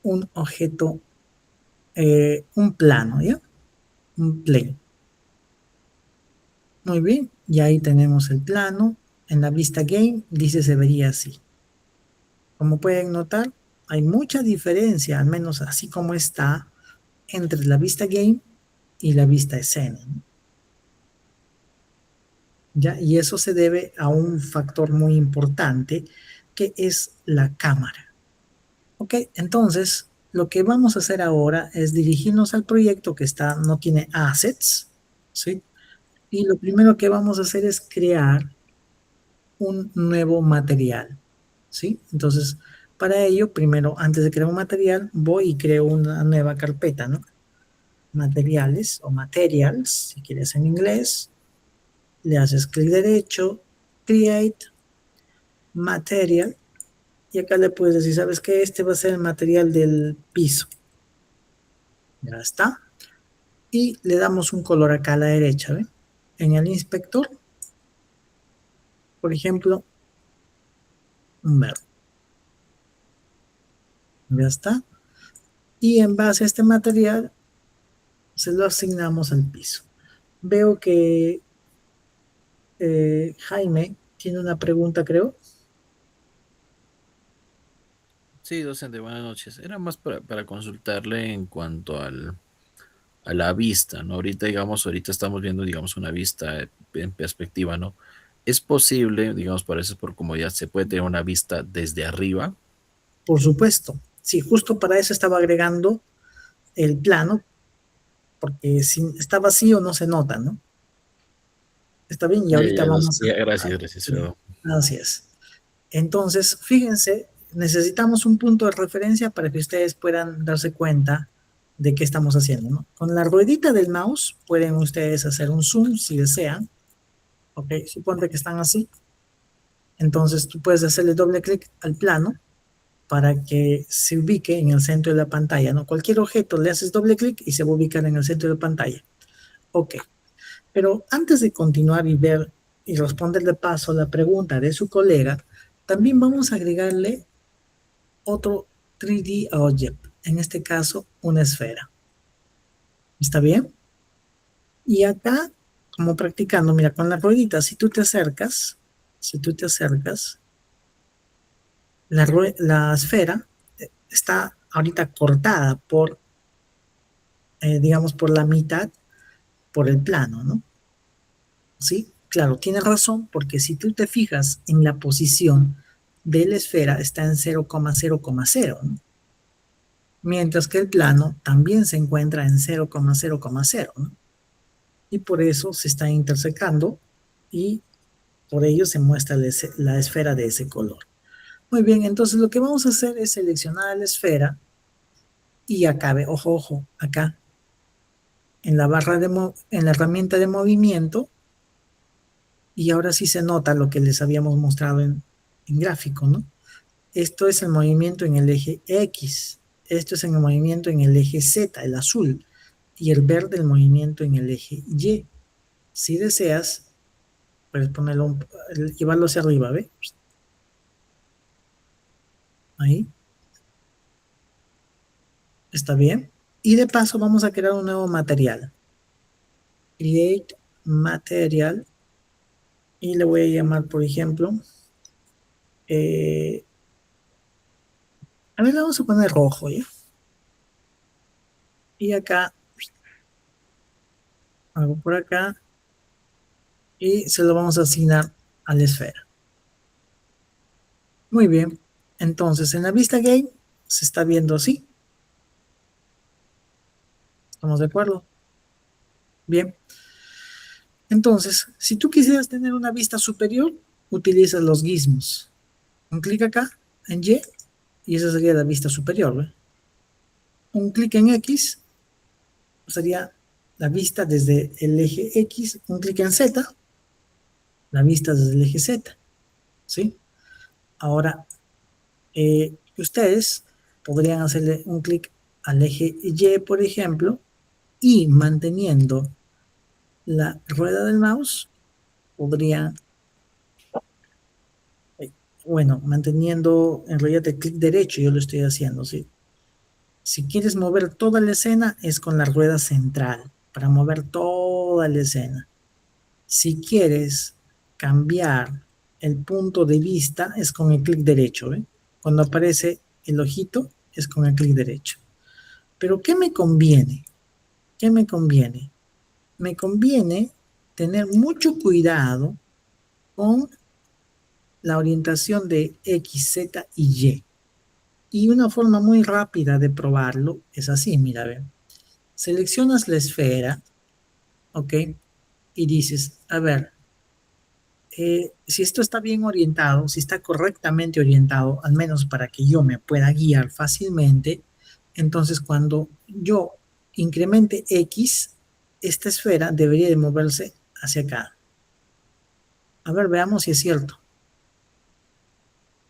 Speaker 1: un objeto, un plano, ¿ya? Un plane. Muy bien, y ahí tenemos el plano. En la vista game dice se vería así. Como pueden notar, hay mucha diferencia, al menos así como está, entre la vista game y la vista escena, ¿no? ¿Ya? Y eso se debe a un factor muy importante que es la cámara. Ok, entonces lo que vamos a hacer ahora es dirigirnos al proyecto que está, no tiene assets, ¿sí? Y lo primero que vamos a hacer es crear un nuevo material, ¿sí? Entonces, para ello, primero, antes de crear un material, voy y creo una nueva carpeta, ¿no? Materiales o materials, si quieres en inglés, le haces clic derecho, create, material, y acá le puedes decir, ¿sabes qué? Este va a ser el material del piso. Ya está. Y le damos un color acá a la derecha, ¿ven? En el inspector por ejemplo, un verde. Ya está. Y en base a este material, se lo asignamos al piso. Veo que Jaime tiene una pregunta, creo.
Speaker 4: Sí, docente, buenas noches. Era más para consultarle en cuanto a la vista, ¿no? Ahorita, digamos, ahorita estamos viendo, digamos, una vista en perspectiva, ¿no? ¿Es posible, digamos, para eso, por como ya se puede tener una vista desde arriba?
Speaker 1: Por supuesto. Sí, justo para eso estaba agregando el plano, porque si está vacío no se nota, ¿no? Está bien, y ahorita vamos
Speaker 4: Gracias, gracias.
Speaker 1: sí, así es. Entonces, fíjense, necesitamos un punto de referencia para que ustedes puedan darse cuenta de qué estamos haciendo, ¿no? Con la ruedita del mouse pueden ustedes hacer un zoom si desean, ¿ok? Suponte que están así. Entonces tú puedes hacerle doble clic al plano para que se ubique en el centro de la pantalla, ¿no? Cualquier objeto le haces doble clic y se va a ubicar en el centro de la pantalla. Ok, pero antes de continuar y ver y responder de paso la pregunta de su colega, también vamos a agregarle otro 3D object, en este caso una esfera. ¿Está bien? Y acá, como practicando, mira, con la ruedita, si tú te acercas, la esfera está ahorita cortada por, digamos, por la mitad, por el plano, ¿no? ¿Sí? Claro, tienes razón, porque si tú te fijas en la posición de la esfera, está en 0,0,0, ¿no? Mientras que el plano también se encuentra en 0,0,0, ¿no? Y por eso se está intersecando y por ello se muestra la esfera de ese color. Muy bien, entonces lo que vamos a hacer es seleccionar la esfera y acá, ojo, ojo, acá en la barra en la herramienta de movimiento, y ahora sí se nota lo que les habíamos mostrado en gráfico, ¿no? Esto es el movimiento en el eje X, esto es el movimiento en el eje Z, el azul, y el verde el movimiento en el eje Y. Si deseas, puedes ponerlo, llevarlo hacia arriba, ¿ve? Ahí, está bien. Y de paso vamos a crear un nuevo material. Create material. Y le voy a llamar, por ejemplo, a ver, le vamos a poner rojo, ¿ya? Y acá, algo por acá, y se lo vamos a asignar a la esfera. Muy bien. Entonces, en la vista game se está viendo así. ¿Estamos de acuerdo? Bien. Entonces, si tú quisieras tener una vista superior, utilizas los gizmos. Un clic acá, en y esa sería la vista superior, ¿ve? Un clic en X sería la vista desde el eje X, un clic en Z, la vista desde el eje Z, ¿sí? Ahora, ustedes podrían hacerle un clic al eje Y, por ejemplo, y manteniendo la rueda del mouse, podrían, bueno, manteniendo en realidad el clic derecho, yo lo estoy haciendo, ¿sí? Si quieres mover toda la escena, es con la rueda central, para mover toda la escena. Si quieres cambiar el punto de vista, es con el clic derecho, ¿ve? Cuando aparece el ojito, es con el clic derecho. Pero ¿qué me conviene? ¿Qué me conviene? Me conviene tener mucho cuidado con la orientación de X, Z y Y. Y una forma muy rápida de probarlo es así, mira, ve. Seleccionas la esfera, ¿ok? Y dices, a ver, si esto está bien orientado, si está correctamente orientado, al menos para que yo me pueda guiar fácilmente, entonces cuando yo incremente X, esta esfera debería de moverse hacia acá. A ver, veamos si es cierto.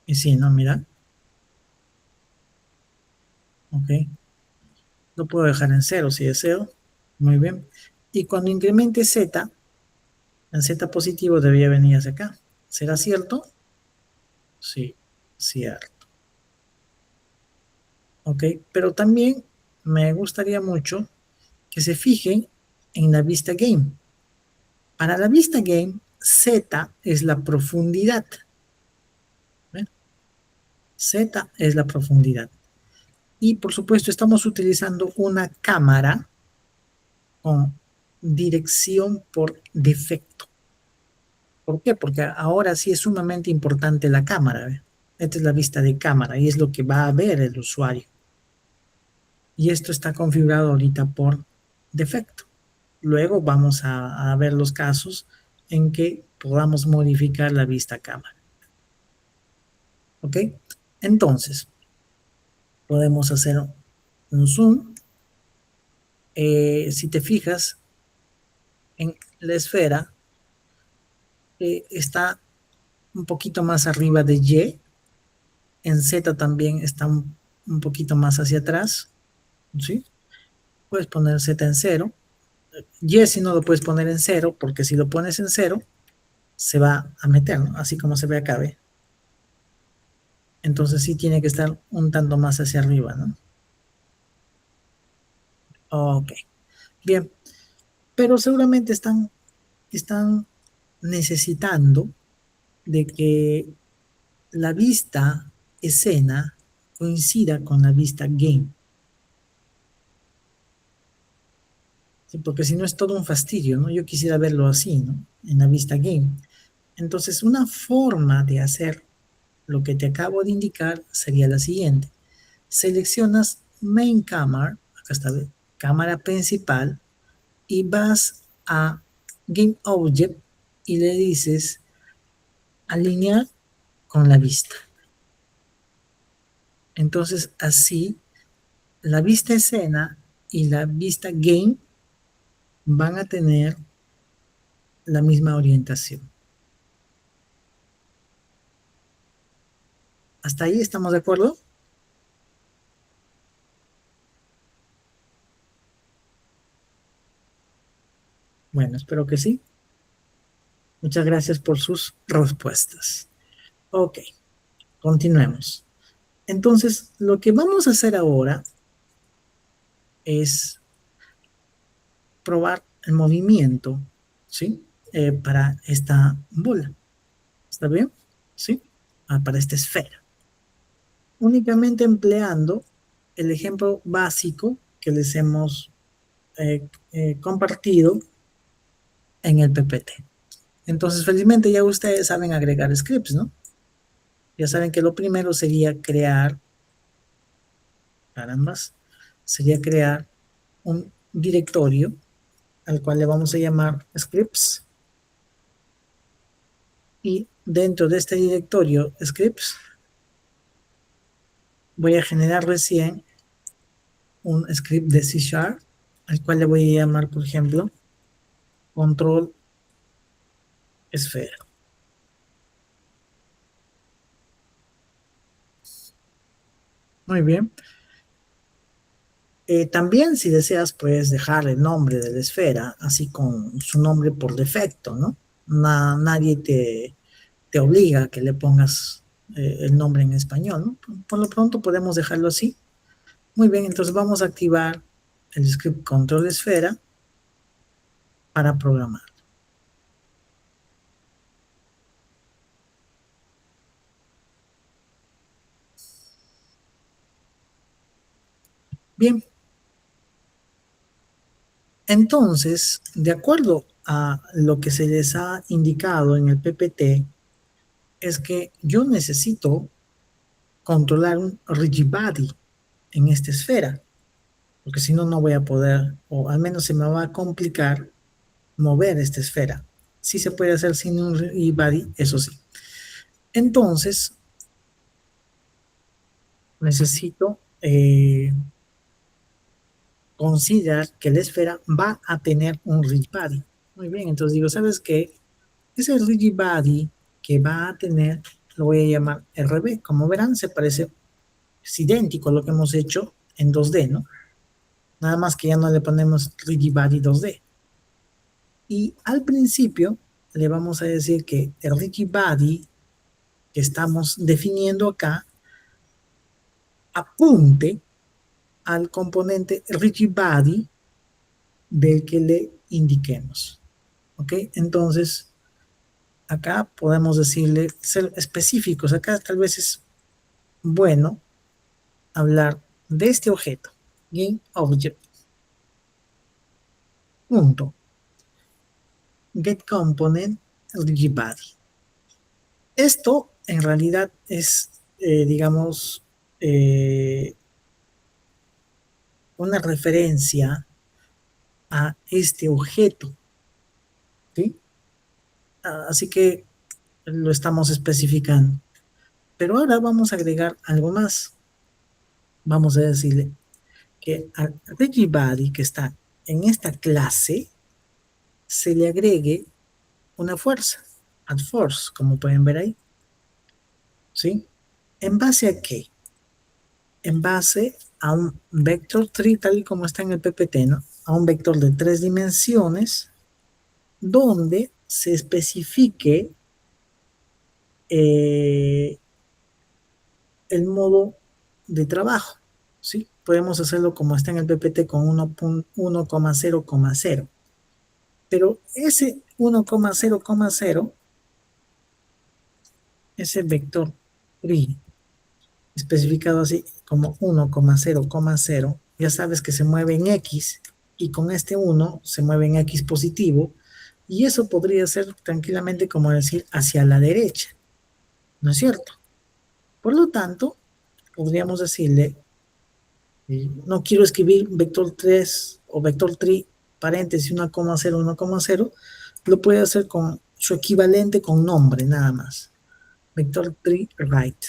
Speaker 1: Y sí, ¿no? Mira. Ok. Lo puedo dejar en cero si deseo. Muy bien. Y cuando incremente Z, el Z positivo debería venir hacia acá. ¿Será cierto? Sí, cierto. Ok, pero también me gustaría mucho que se fijen en la vista game. Para la vista game, Z es la profundidad. ¿Ven? Z es la profundidad. Y por supuesto estamos utilizando una cámara con dirección por defecto. ¿Por qué? Porque ahora sí es sumamente importante la cámara. ¿Ve? Esta es la vista de cámara y es lo que va a ver el usuario. Y esto está configurado ahorita por defecto. Luego vamos a ver los casos en que podamos modificar la vista cámara. ¿Ok? Entonces, podemos hacer un zoom. Si te fijas en la esfera, está un poquito más arriba de Y. En Z también está un poquito más hacia atrás. ¿Sí? Puedes poner Z en 0. Y si no lo puedes poner en 0, porque si lo pones en 0, se va a meter, ¿no? Así como se ve acá, ¿ve? Entonces sí tiene que estar un tanto más hacia arriba, ¿no? Ok, bien. Pero seguramente están necesitando de que la vista escena coincida con la vista game. ¿Sí? Porque si no es todo un fastidio, ¿no? Yo quisiera verlo así, ¿no? En la vista game. Entonces, una forma de hacer lo que te acabo de indicar sería la siguiente. Seleccionas Main Camera, acá está, ¿ve? Cámara principal, y vas a Game Object y le dices alinear con la vista. Entonces, así, la vista escena y la vista game van a tener la misma orientación. ¿Hasta ahí estamos de acuerdo? Bueno, espero que sí. Muchas gracias por sus respuestas. Ok, continuemos. Entonces, lo que vamos a hacer ahora es probar el movimiento, ¿sí? Para esta bola. ¿Está bien? ¿Sí? Para esta esfera. Únicamente empleando el ejemplo básico que les hemos compartido en el PPT. Entonces, felizmente ya ustedes saben agregar scripts, ¿no? Ya saben que lo primero sería crear, carambas, sería crear un directorio al cual le vamos a llamar scripts. Y dentro de este directorio scripts, voy a generar recién un script de C#, al cual le voy a llamar, por ejemplo, control esfera. Muy bien. También si deseas puedes dejar el nombre de la esfera así con su nombre por defecto, ¿no? Nadie te obliga a que le pongas el nombre en español, ¿no? Por lo pronto podemos dejarlo así. Muy bien, entonces vamos a activar el script control esfera para programar. Bien. Entonces, de acuerdo a lo que se les ha indicado en el PPT, es que yo necesito controlar un rigidbody en esta esfera, porque si no, no voy a poder, o al menos se me va a complicar mover esta esfera. Sí se puede hacer sin un rigidbody, eso sí. Entonces, necesito considerar que la esfera va a tener un rigidbody. Muy bien, entonces digo, ¿sabes qué? Ese rigidbody que va a tener, lo voy a llamar RB. Como verán, es idéntico a lo que hemos hecho en 2D, ¿no? Nada más que ya no le ponemos rigidbody 2D. Y al principio le vamos a decir que el rigid body que estamos definiendo acá apunte al componente rigid body del que le indiquemos. ¿Ok? Entonces, acá podemos decirle, ser específicos. Acá tal vez es bueno hablar de este objeto. Game object. Punto. Get component rigid body. Esto en realidad es, digamos, una referencia a este objeto, ¿sí? Así que lo estamos especificando. Pero ahora vamos a agregar algo más. Vamos a decirle que al rigid body que está en esta clase se le agregue una fuerza, add force, como pueden ver ahí, ¿sí? ¿En base a qué? En base a un vector tree, tal y como está en el PPT, ¿no? A un vector de 3 dimensiones, donde se especifique el modo de trabajo, ¿sí? Podemos hacerlo como está en el PPT con 1,0,0, pero ese 1,0,0, ese vector tree especificado así como 1,0,0, ya sabes que se mueve en X y con este 1 se mueve en X positivo y eso podría ser tranquilamente como decir hacia la derecha, ¿no es cierto? Por lo tanto, podríamos decirle, no quiero escribir vector 3 o vector 3 paréntesis 1,0, 1,0, lo puede hacer con su equivalente con nombre nada más, vector 3 right,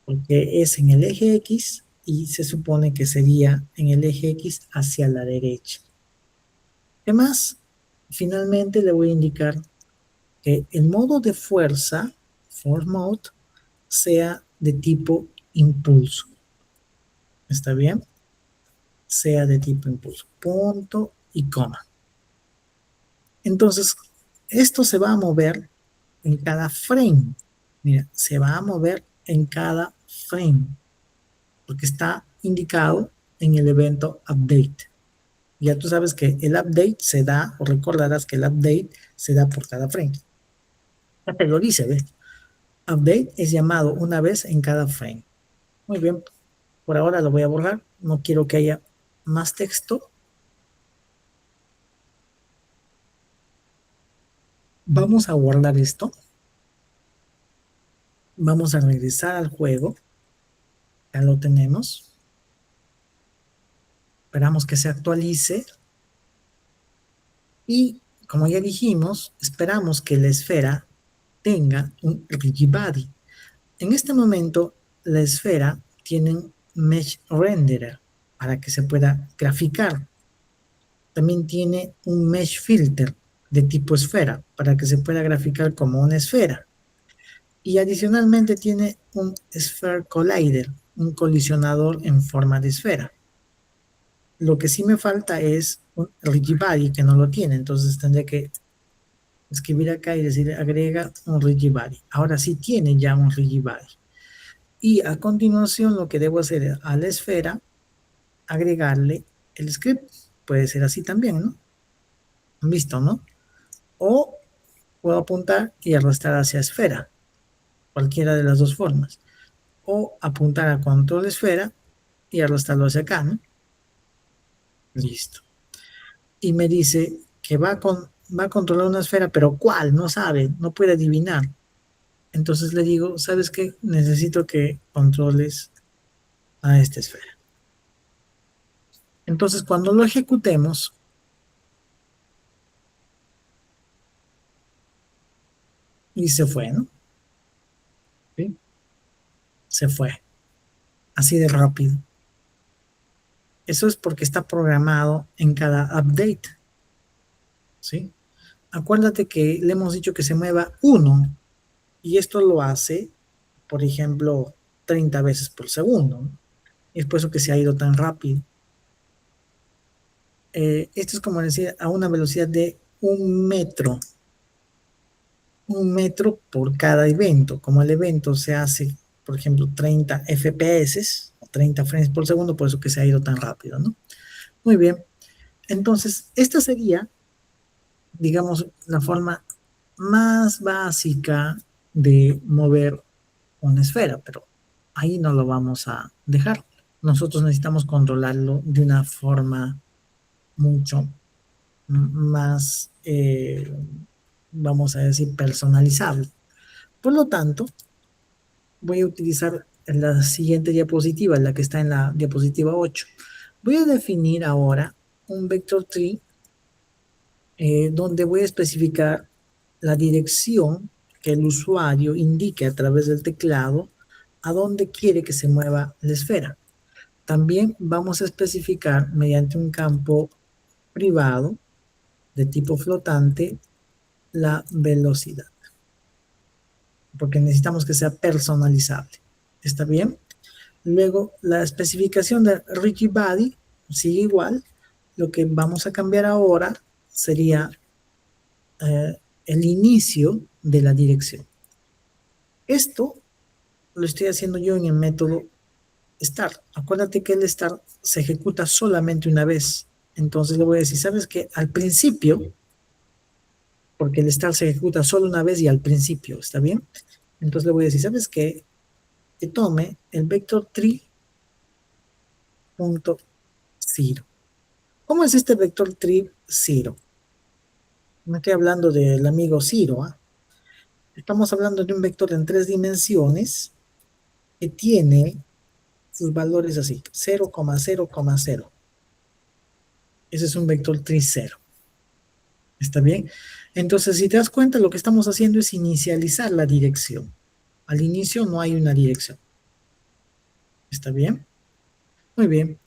Speaker 1: porque es en el eje X y se supone que sería en el eje X hacia la derecha. ¿Qué más? Finalmente le voy a indicar que el modo de fuerza, force mode, sea de tipo impulso. ¿Está bien? Sea de tipo impulso. Punto y coma. Entonces, esto se va a mover en cada frame. Mira, se va a mover en cada frame, porque está indicado en el evento update. Ya tú sabes que el update se da, o recordarás que el update se da por cada frame. Ya te lo dice, ¿ves? Update es llamado una vez en cada frame. Muy bien, por ahora lo voy a borrar. No quiero que haya más texto. Vamos a guardar esto. Vamos a regresar al juego. Ya lo tenemos. Esperamos que se actualice. Y como ya dijimos, esperamos que la esfera tenga un rigid body. En este momento, la esfera tiene un mesh renderer para que se pueda graficar. También tiene un mesh filter de tipo esfera para que se pueda graficar como una esfera. Y adicionalmente tiene un sphere collider, un colisionador en forma de esfera. Lo que sí me falta es un rigid body que no lo tiene, entonces tendré que escribir acá y decir agrega un rigid body. Ahora sí tiene ya un rigid body. Y a continuación lo que debo hacer es a la esfera agregarle el script. Puede ser así también, ¿no? Visto, ¿no? O puedo apuntar y arrastrar hacia esfera, cualquiera de las dos formas. O apuntar a control esfera y arrastrarlo hacia acá, ¿no? Listo. Y me dice que va a controlar una esfera, pero ¿cuál? No sabe, no puede adivinar. Entonces le digo, ¿sabes qué? Necesito que controles a esta esfera. Entonces cuando lo ejecutemos, y se fue, ¿no? ¿Sí? Se fue. Así de rápido. Eso es porque está programado en cada update. ¿Sí? Acuérdate que le hemos dicho que se mueva 1 y esto lo hace, por ejemplo, 30 veces por segundo, ¿no? Y es por eso que se ha ido tan rápido. Esto es como decir a una velocidad de 1 metro un metro por cada evento. Como el evento se hace, por ejemplo, 30 FPS o 30 frames por segundo, por eso que se ha ido tan rápido, ¿no? Muy bien. Entonces, esta sería, digamos, la forma más básica de mover una esfera, pero ahí no lo vamos a dejar. Nosotros necesitamos controlarlo de una forma mucho más, vamos a decir, personalizable. Por lo tanto, voy a utilizar la siguiente diapositiva, la que está en la diapositiva 8. Voy a definir ahora un vector tree donde voy a especificar la dirección que el usuario indique a través del teclado a dónde quiere que se mueva la esfera. También vamos a especificar mediante un campo privado de tipo flotante la velocidad, porque necesitamos que sea personalizable. ¿Está bien? Luego, la especificación de Rigidbody sigue igual. Lo que vamos a cambiar ahora sería el inicio de la dirección. Esto lo estoy haciendo yo en el método start. Acuérdate que el start se ejecuta solamente una vez. Entonces le voy a decir, ¿sabes qué? Al principio, porque el start se ejecuta solo una vez y al principio, ¿está bien? Entonces le voy a decir, ¿sabes qué? Que tome el vector tree.0. ¿Cómo es este vector tree 0? No estoy hablando del amigo Ciro, ¿ah? Estamos hablando de un vector en 3 dimensiones que tiene sus valores así, 0,0,0. Ese es un vector tree 0. ¿Está bien? Entonces, si te das cuenta, lo que estamos haciendo es inicializar la dirección. Al inicio no hay una dirección. ¿Está bien? Muy bien.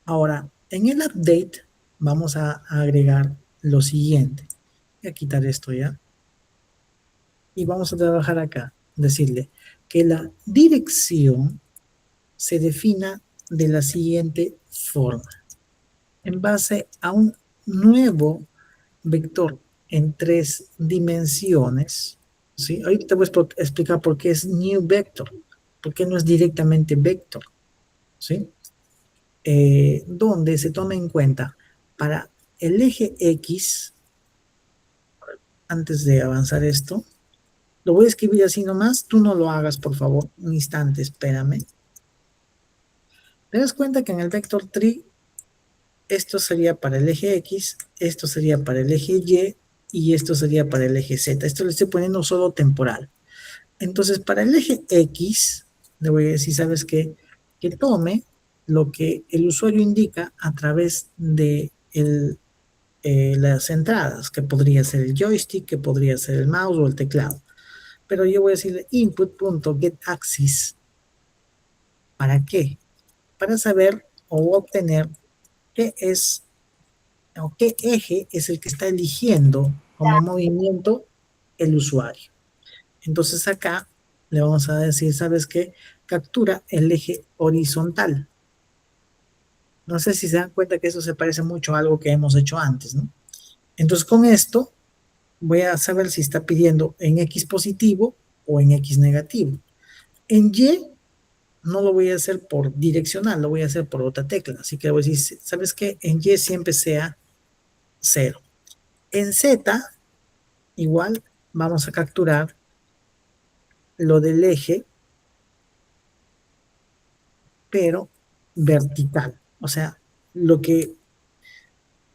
Speaker 1: Ahora, en el update vamos a agregar lo siguiente. Voy a quitar esto ya. Y vamos a trabajar acá. Decirle que la dirección se defina de la siguiente forma. En base a un nuevo vector en 3 dimensiones, ¿sí? Ahorita te voy a explicar por qué es new vector, por qué no es directamente vector, ¿sí? Donde se toma en cuenta para el eje X, antes de avanzar esto, lo voy a escribir así nomás, tú no lo hagas, por favor, un instante, espérame. Te das cuenta que en el vector tree, esto sería para el eje X, esto sería para el eje Y, y esto sería para el eje Z. Esto le estoy poniendo solo temporal. Entonces, para el eje X, le voy a decir, ¿sabes qué? Que tome lo que el usuario indica a través de las entradas, que podría ser el joystick, que podría ser el mouse o el teclado. Pero yo voy a decirle input.getAxis. ¿Para qué? Para saber o obtener qué es o qué eje es el que está eligiendo como movimiento el usuario. Entonces acá le vamos a decir, ¿sabes qué? Captura el eje horizontal. No sé si se dan cuenta que eso se parece mucho a algo que hemos hecho antes, ¿no? Entonces con esto voy a saber si está pidiendo en X positivo o en X negativo. En Y no lo voy a hacer por direccional, lo voy a hacer por otra tecla. Así que voy a decir, ¿sabes qué? En Y siempre sea 0. En Z, igual, vamos a capturar lo del eje, pero vertical. O sea, lo que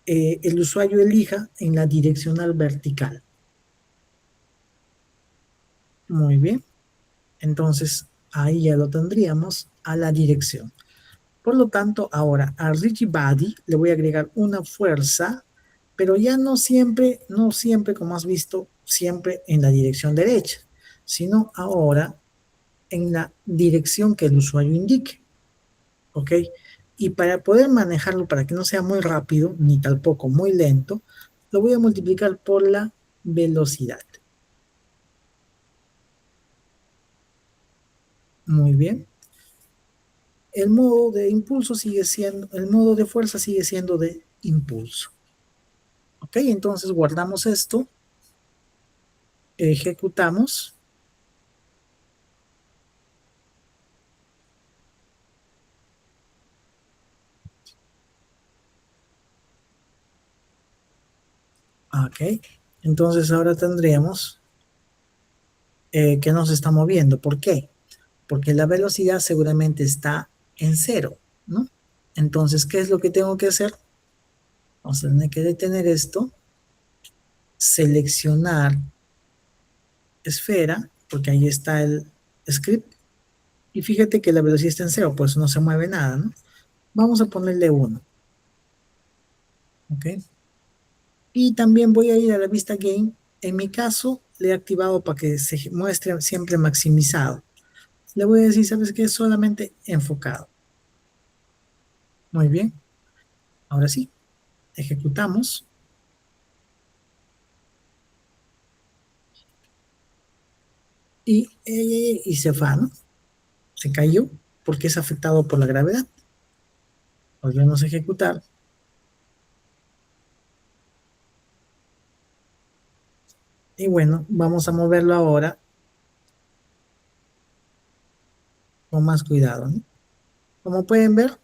Speaker 1: el usuario elija en la direccional vertical. Muy bien. Entonces, ahí ya lo tendríamos a la dirección. Por lo tanto, ahora a Rigidbody le voy a agregar una fuerza, pero ya no siempre, como has visto, siempre en la dirección derecha, sino ahora en la dirección que el usuario indique. ¿Ok? Y para poder manejarlo, para que no sea muy rápido, ni tampoco muy lento, lo voy a multiplicar por la velocidad. Muy bien. El modo de impulso sigue siendo, el modo de fuerza sigue siendo de impulso. Ok, entonces guardamos esto. ejecutamos. Ok, entonces ahora tendríamos que nos está moviendo. ¿Por qué? Porque la velocidad seguramente está en cero, ¿no? Entonces, ¿qué es lo que tengo que hacer? Vamos a tener que detener esto, seleccionar esfera, porque ahí está el script, y fíjate que la velocidad está en cero, pues no se mueve nada, ¿no? Vamos a ponerle 1, ¿ok? Y también voy a ir a la vista game. En mi caso, le he activado para que se muestre siempre maximizado. Le voy a decir, ¿sabes qué? Solamente enfocado. Muy bien. Ahora sí, ejecutamos. Y se va, ¿no? Se cayó porque es afectado por la gravedad. Volvemos a ejecutar. Y bueno, vamos a moverlo ahora con más cuidado, ¿no? Como pueden ver,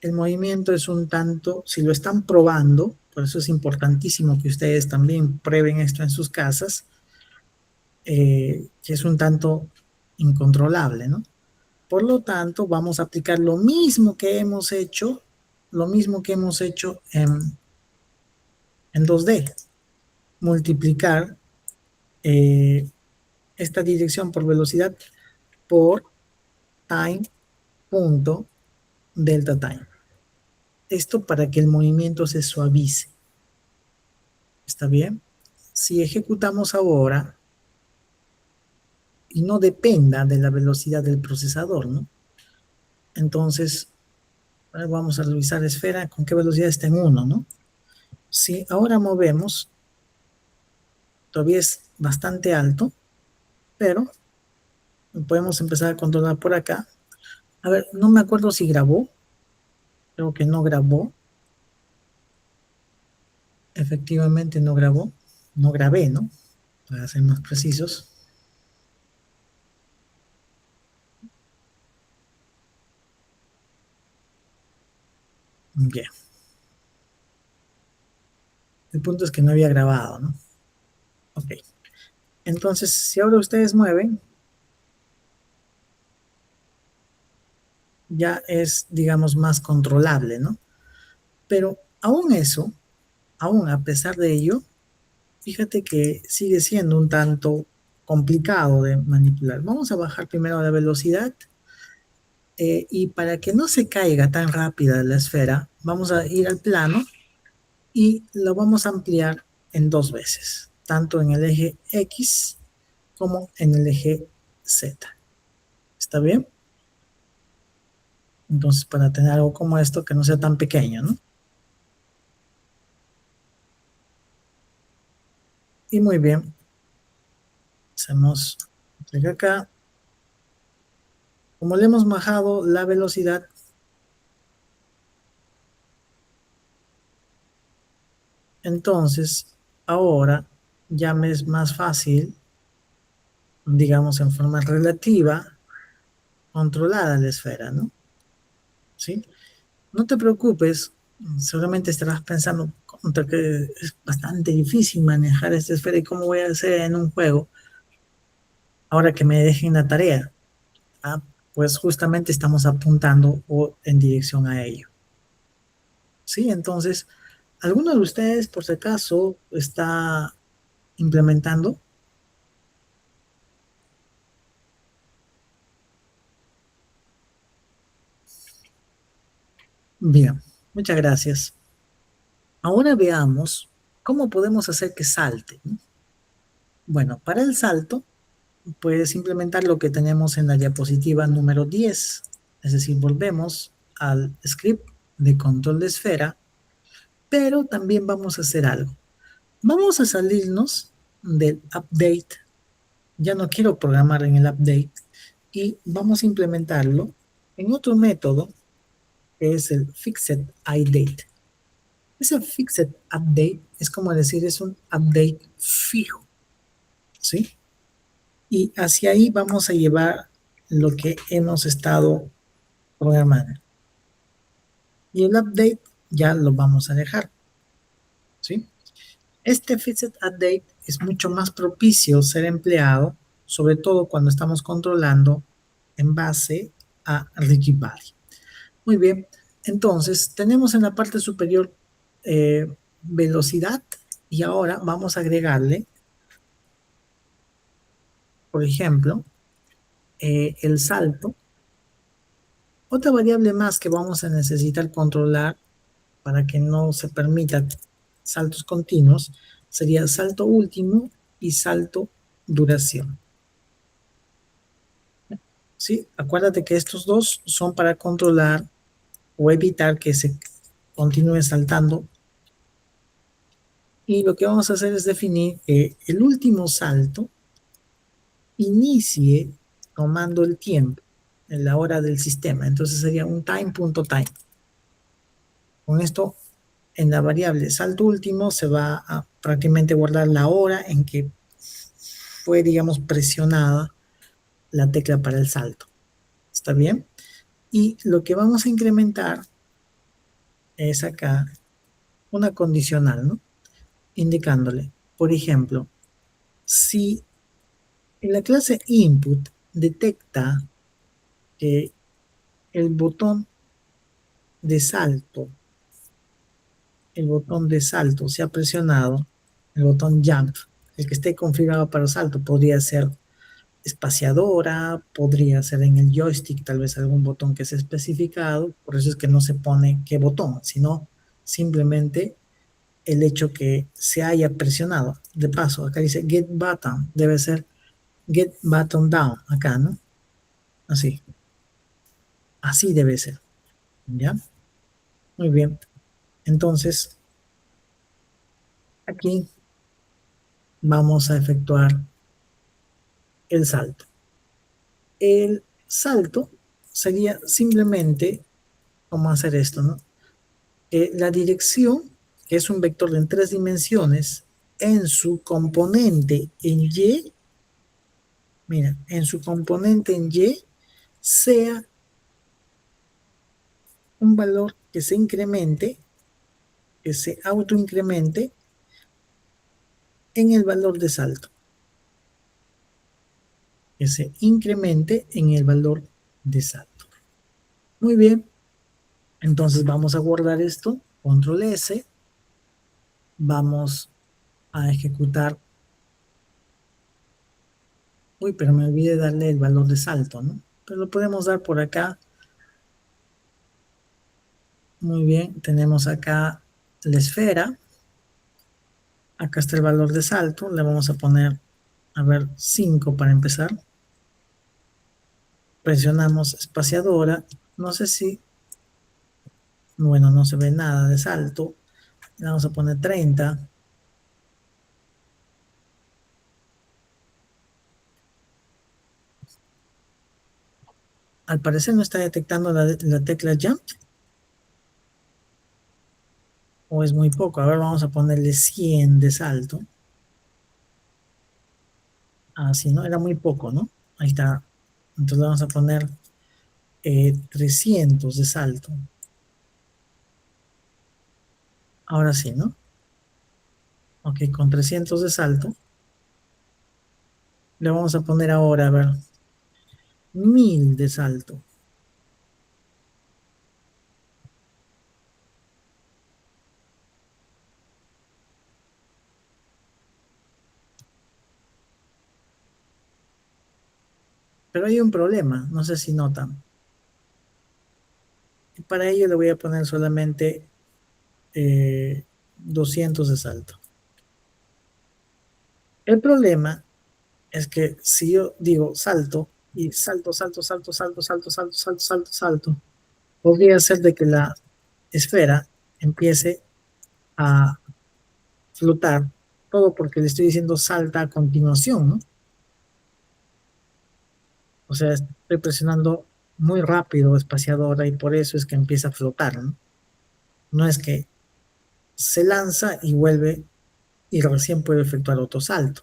Speaker 1: el movimiento es un tanto, si lo están probando, por eso es importantísimo que ustedes también prueben esto en sus casas, que es un tanto incontrolable, ¿no? Por lo tanto, vamos a aplicar lo mismo que hemos hecho en 2D, multiplicar esta dirección por velocidad por time.delta time. Esto para que el movimiento se suavice. ¿Está bien? Si ejecutamos ahora y no dependa de la velocidad del procesador, ¿no? Entonces, vamos a revisar la esfera con qué velocidad está en 1, ¿no? Si ahora movemos, todavía es bastante alto, pero podemos empezar a controlar por acá. A ver, no me acuerdo si grabó, creo que no grabó. Efectivamente no grabó, no grabé, ¿no? Para ser más precisos. Bien. El punto es que no había grabado, ¿no? Ok. Entonces, si ahora ustedes mueven, ya es, digamos, más controlable, ¿no? Pero aún eso, aún a pesar de ello, fíjate que sigue siendo un tanto complicado de manipular. Vamos a bajar primero la velocidad y para que no se caiga tan rápida la esfera, vamos a ir al plano y lo vamos a ampliar en 2 veces, tanto en el eje X como en el eje Z. ¿Está bien? Entonces, para tener algo como esto que no sea tan pequeño, ¿no? Y muy bien. Hacemos clic acá. Como le hemos bajado la velocidad, entonces ahora ya me es más fácil, digamos en forma relativa, controlar la esfera, ¿no? ¿Sí? No te preocupes, seguramente estarás pensando contra que es bastante difícil manejar esta esfera y cómo voy a hacer en un juego ahora que me dejen la tarea. Ah, pues justamente estamos apuntando en dirección a ello. Sí, entonces, ¿alguno de ustedes por si acaso está implementando? Bien, muchas gracias. Ahora veamos cómo podemos hacer que salte, ¿no? Bueno, para el salto, puedes implementar lo que tenemos en la diapositiva número 10. Es decir, volvemos al script de control de esfera, pero también vamos a hacer algo. Vamos a salirnos del update. Ya no quiero programar en el update y vamos a implementarlo en otro método que es el fixed idate. Ese fixed update es como decir, es un update fijo. ¿sí? Y hacia ahí vamos a llevar lo que hemos estado programando. Y el update ya lo vamos a dejar, ¿sí? Este fixed update es mucho más propicio ser empleado, sobre todo cuando estamos controlando en base a Rigidbody. Muy bien, entonces tenemos en la parte superior velocidad y ahora vamos a agregarle, por ejemplo, el salto. Otra variable más que vamos a necesitar controlar para que no se permitan saltos continuos sería salto último y salto duración. ¿Sí? Acuérdate que estos dos son para controlar o evitar que se continúe saltando. Y lo que vamos a hacer es definir que el último salto inicie tomando el tiempo en la hora del sistema. Entonces sería un time.time. Con esto, en la variable salto último se va a prácticamente guardar la hora en que fue, digamos, presionada la tecla para el salto. ¿Está bien? Y lo que vamos a incrementar es acá una condicional, ¿no? Indicándole, por ejemplo, si en la clase input detecta que el botón de salto, se ha presionado, el botón jump, el que esté configurado para salto, podría ser espaciadora, podría ser en el joystick tal vez algún botón que sea especificado, por eso es que no se pone qué botón, sino simplemente el hecho que se haya presionado. De paso, acá dice get button, debe ser get button down, acá, ¿no? Así, así debe ser, ¿ya? Muy bien, entonces aquí vamos a efectuar el salto. El salto sería simplemente, ¿cómo hacer esto, no? La dirección, que es un vector en 3 dimensiones, en su componente en Y, mira, en su componente en Y, sea un valor que se incremente, que se autoincremente en el valor de salto, que se incremente en el valor de salto. Muy bien, entonces vamos a guardar esto, control S, vamos a ejecutar. Uy, pero me olvidé darle el valor de salto, ¿no? Pero lo podemos dar por acá. Muy bien, tenemos acá la esfera. Acá está el valor de salto. Le vamos a poner, a ver, 5 para empezar. Presionamos espaciadora. No sé si, bueno, no se ve nada de salto. Le vamos a poner 30. Al parecer no está detectando la tecla jump. O es muy poco. A ver, vamos a ponerle 100 de salto. Así, ¿no? Era muy poco, ¿no? Ahí está. Entonces vamos a poner 300 de salto. Ahora sí, ¿no? Ok, con 300 de salto. Le vamos a poner ahora, a ver, 1000 de salto. Pero hay un problema, no sé si notan. Y para ello le voy a poner solamente 200 de salto. El problema es que si yo digo salto y salto, salto, salto, salto, salto, salto, salto, salto, salto, podría ser de que la esfera empiece a flotar, todo porque le estoy diciendo salta a continuación, ¿no? O sea, estoy presionando muy rápido espaciadora y por eso es que empieza a flotar, ¿no? No es que se lanza y vuelve y recién puede efectuar otro salto.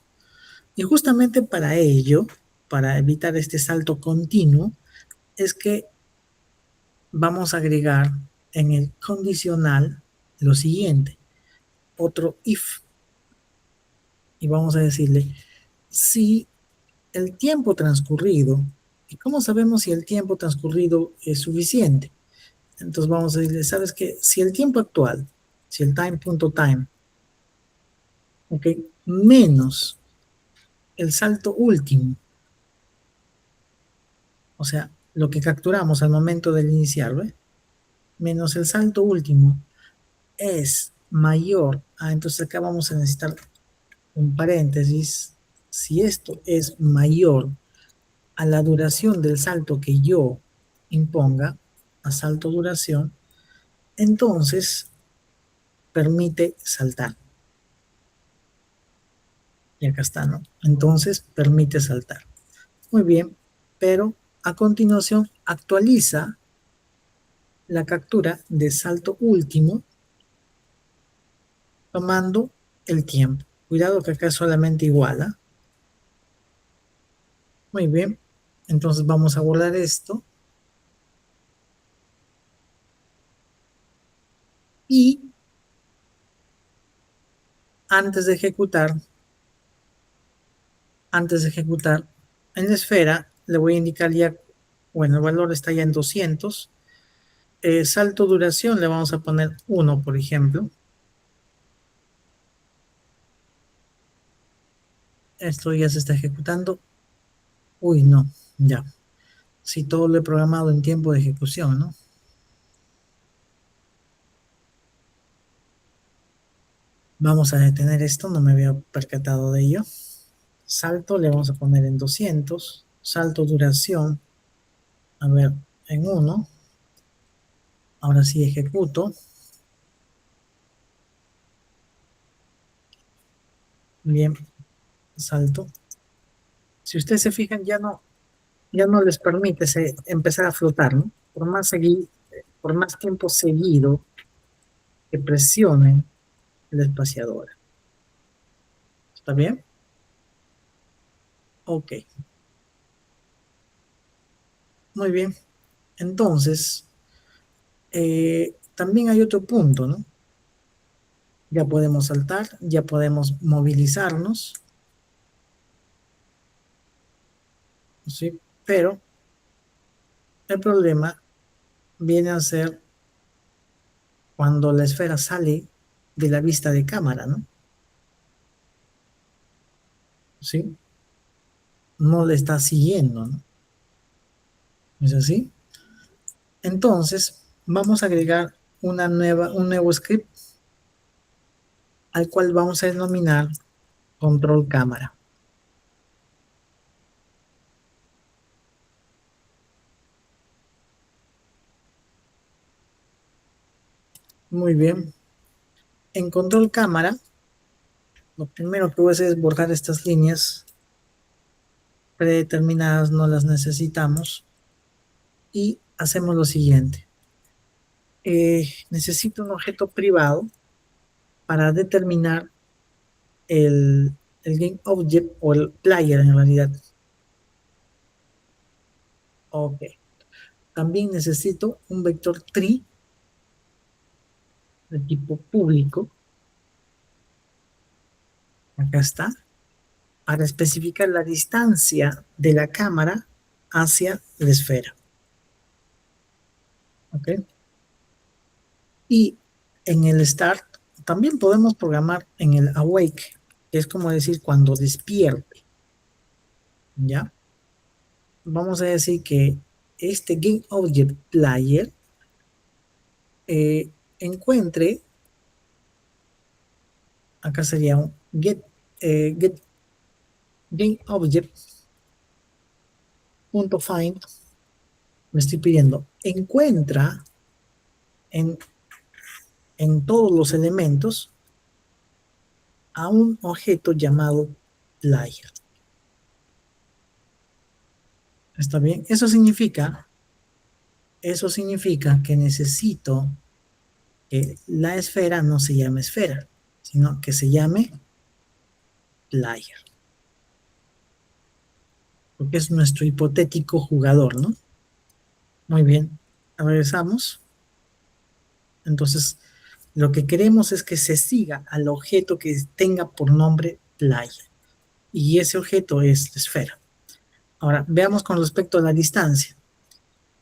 Speaker 1: Y justamente para ello, para evitar este salto continuo, es que vamos a agregar en el condicional lo siguiente, otro if, y vamos a decirle, si el tiempo transcurrido, ¿y cómo sabemos si el tiempo transcurrido es suficiente? Entonces vamos a decirle, ¿sabes qué? Si el tiempo actual, si el time.time, ok, menos el salto último, o sea, lo que capturamos al momento del iniciar, ¿ve? Menos el salto último es mayor a, entonces acá vamos a necesitar un paréntesis, si esto es mayor a la duración del salto que yo imponga, a salto duración, entonces permite saltar. Y acá está, ¿no? Entonces permite saltar. Muy bien, pero a continuación actualiza la captura de salto último tomando el tiempo. Cuidado que acá solamente iguala. Muy bien, entonces vamos a guardar esto. Y antes de ejecutar, en la esfera le voy a indicar ya, bueno, el valor está ya en 200. Salto duración le vamos a poner 1, por ejemplo. Esto ya se está ejecutando. Uy, no, ya. Si todo lo he programado en tiempo de ejecución, ¿no? Vamos a detener esto, no me había percatado de ello. Salto le vamos a poner en 200. Salto duración, a ver, en 1. Ahora sí ejecuto. Bien, salto. Si ustedes se fijan, ya no les permite empezar a flotar, ¿no? Por más tiempo seguido que presionen la espaciadora. ¿Está bien? Ok. Muy bien. Entonces, también hay otro punto, ¿no? Ya podemos saltar, ya podemos movilizarnos, ¿sí? Pero el problema viene a ser cuando la esfera sale de la vista de cámara, ¿no? ¿Sí? No le está siguiendo, ¿no? ¿Es así? Entonces, vamos a agregar un nuevo script al cual vamos a denominar control cámara. Muy bien. En control cámara, lo primero que voy a hacer es borrar estas líneas predeterminadas, no las necesitamos. Y hacemos lo siguiente. Necesito un objeto privado para determinar el game object o el player en realidad. Ok. También necesito un vector tree de tipo público. Acá está. Para especificar la distancia de la cámara hacia la esfera. ¿Ok? Y en el start también podemos programar en el awake, que es como decir cuando despierte. ¿Ya? Vamos a decir que este GameObject Player encuentre, acá sería un get GameObject.find, me estoy pidiendo, encuentra en, en todos los elementos a un objeto llamado player. ¿Está bien? Eso significa que necesito que la esfera no se llame esfera, sino que se llame player. porque es nuestro hipotético jugador, ¿no? Muy bien, regresamos. Entonces, lo que queremos es que se siga al objeto que tenga por nombre player. Y ese objeto es la esfera. Ahora, veamos con respecto a la distancia.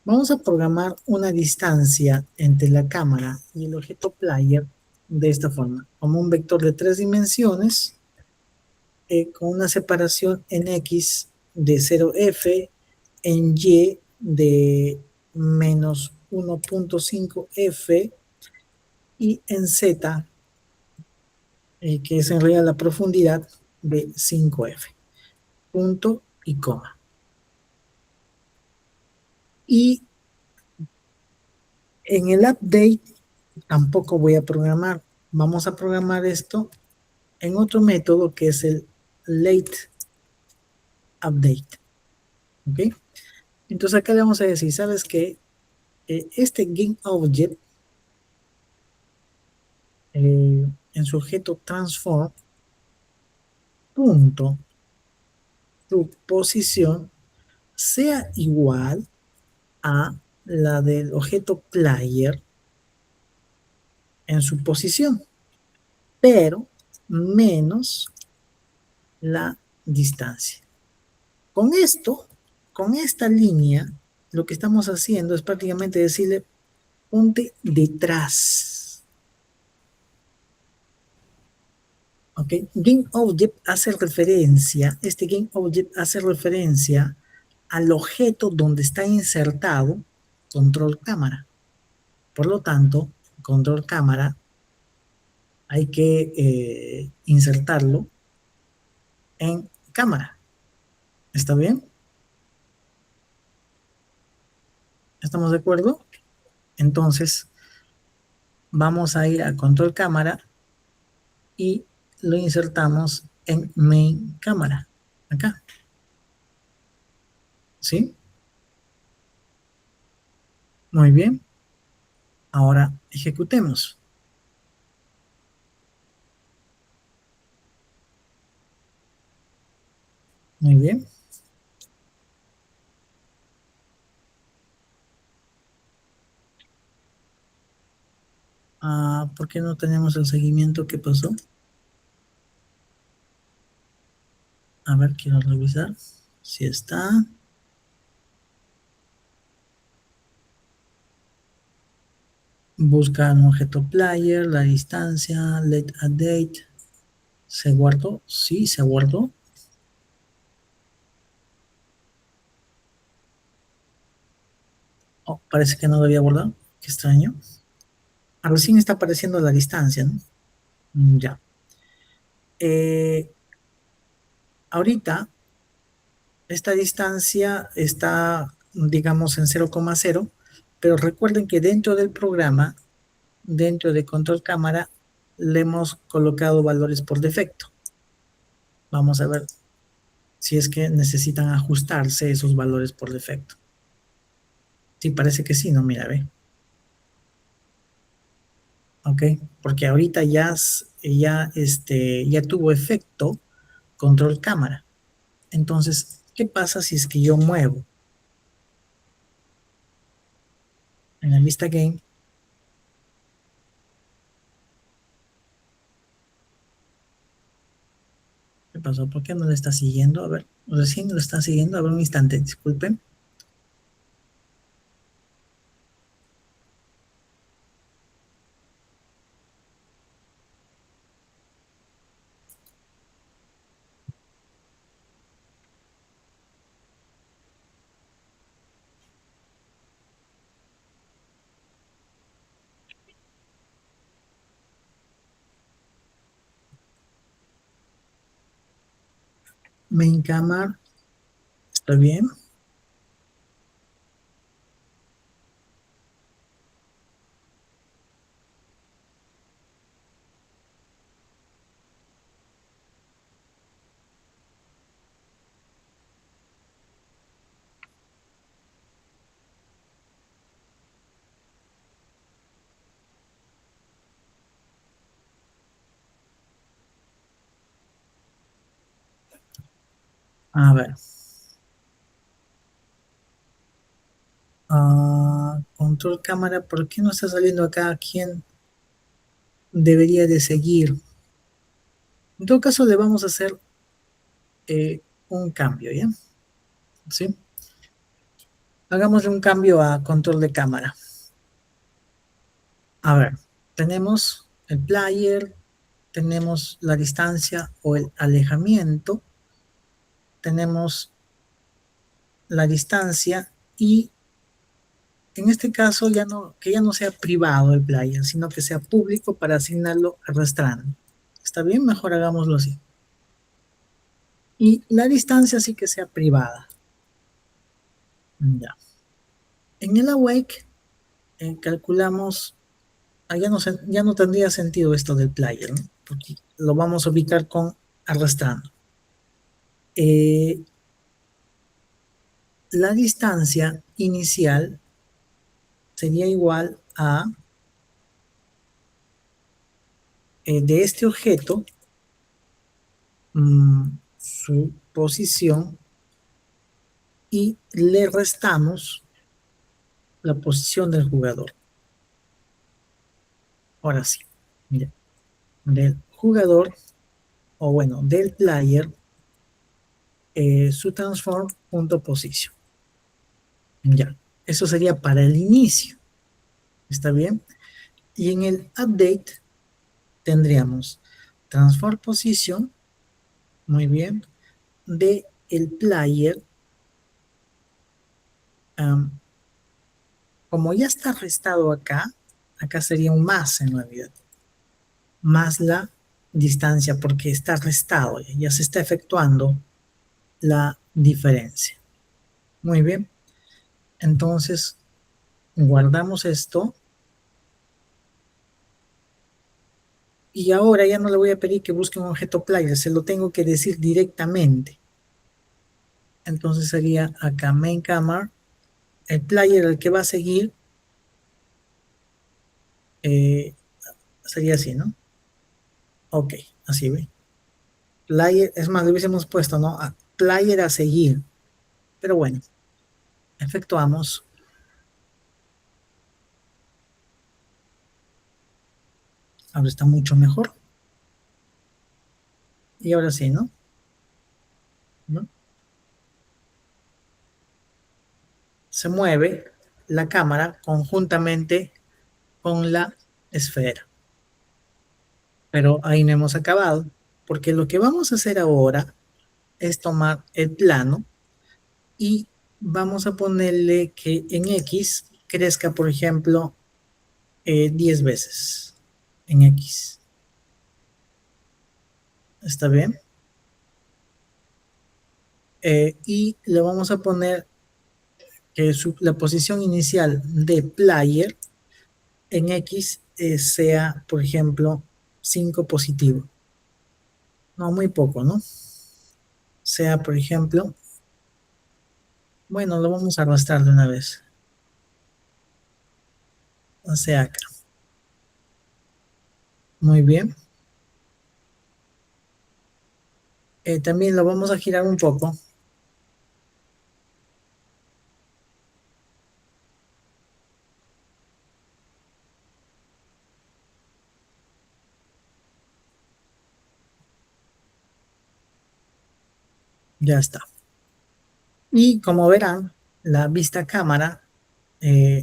Speaker 1: Vamos a programar una distancia entre la cámara y el objeto player de esta forma, como un vector de 3 dimensiones, con una separación en X de 0f, en Y de menos 1,5f y en Z, que es en realidad la profundidad de 5f, punto y coma. Y en el update tampoco voy a programar. Vamos a programar esto en otro método que es el late update. ¿Ok? Entonces acá le vamos a decir, ¿sabes qué? Este GameObject en su objeto transform punto su posición sea igual a la del objeto player en su posición, pero menos la distancia. Con esto, con esta línea, lo que estamos haciendo es prácticamente decirle, ponte detrás. ¿Ok? Este GameObject hace referencia al objeto donde está insertado control cámara. Por lo tanto, control cámara hay que insertarlo en cámara. ¿Está bien? ¿Estamos de acuerdo? Entonces, vamos a ir a control cámara y lo insertamos en main cámara. Acá. ¿Sí? Muy bien. Ahora ejecutemos. Muy bien. ¿Por qué no tenemos el seguimiento? ¿Qué pasó? A ver, quiero revisar. Si está. Busca un objeto player, la distancia, let a date. ¿Se guardó? Sí, se guardó. Oh, parece que no lo había guardado. Qué extraño. Recién está apareciendo la distancia, ¿no? Ya. Ahorita, esta distancia está, digamos, en 0,0, pero recuerden que dentro del programa, dentro de control cámara, le hemos colocado valores por defecto. Vamos a ver si es que necesitan ajustarse esos valores por defecto. Sí, parece que sí, ¿no? Mira, ve. Ok, porque ahorita ya tuvo efecto control cámara. Entonces, ¿qué pasa si es que yo muevo en la lista game? ¿Qué pasó? ¿Por qué no le está siguiendo? A ver, recién lo está siguiendo. A ver, un instante, disculpen. Main camera, ¿está bien? A ver. Control cámara, ¿por qué no está saliendo acá? ¿Quién debería de seguir? En todo caso, le vamos a hacer un cambio, ¿ya? ¿Sí? Hagámosle un cambio a control de cámara. A ver, tenemos el player, tenemos la distancia o el alejamiento, tenemos la distancia y en este caso que ya no sea privado el player, sino que sea público para asignarlo arrastrando. ¿Está bien? Mejor hagámoslo así. Y la distancia sí que sea privada. Ya. En el awake calculamos, ya no tendría sentido esto del player, ¿no? Porque lo vamos a ubicar con arrastrando. La distancia inicial sería igual a de este objeto su posición y le restamos la posición del jugador. Ahora sí, mira, del jugador, o bueno, del player, su transform.position. Ya, eso sería para el inicio. ¿Está bien? Y en el update tendríamos transform position, muy bien, de el player. Como ya está restado acá sería un más en realidad, más la distancia porque está restado, ya se está efectuando la diferencia. Muy bien, entonces guardamos esto y ahora ya no le voy a pedir que busque un objeto player, se lo tengo que decir directamente. Entonces sería acá main camera, el player al que va a seguir sería así, ¿no? Ok, así ve. Player, es más, le hubiésemos puesto, ¿no? Player a seguir. Pero bueno, efectuamos. Ahora está mucho mejor. Y ahora sí, ¿no? ¿No? Se mueve la cámara conjuntamente con la esfera. Pero ahí no hemos acabado, porque lo que vamos a hacer ahora es tomar el plano y vamos a ponerle que en X crezca, por ejemplo, 10 veces en X. ¿Está bien? Y le vamos a poner que la posición inicial de player en X sea, por ejemplo, 5 positivo. No, muy poco, ¿no? Sea, por ejemplo, bueno, lo vamos a arrastrar de una vez. O sea, acá. Muy bien. También lo vamos a girar un poco. Ya está. Y como verán, la vista cámara,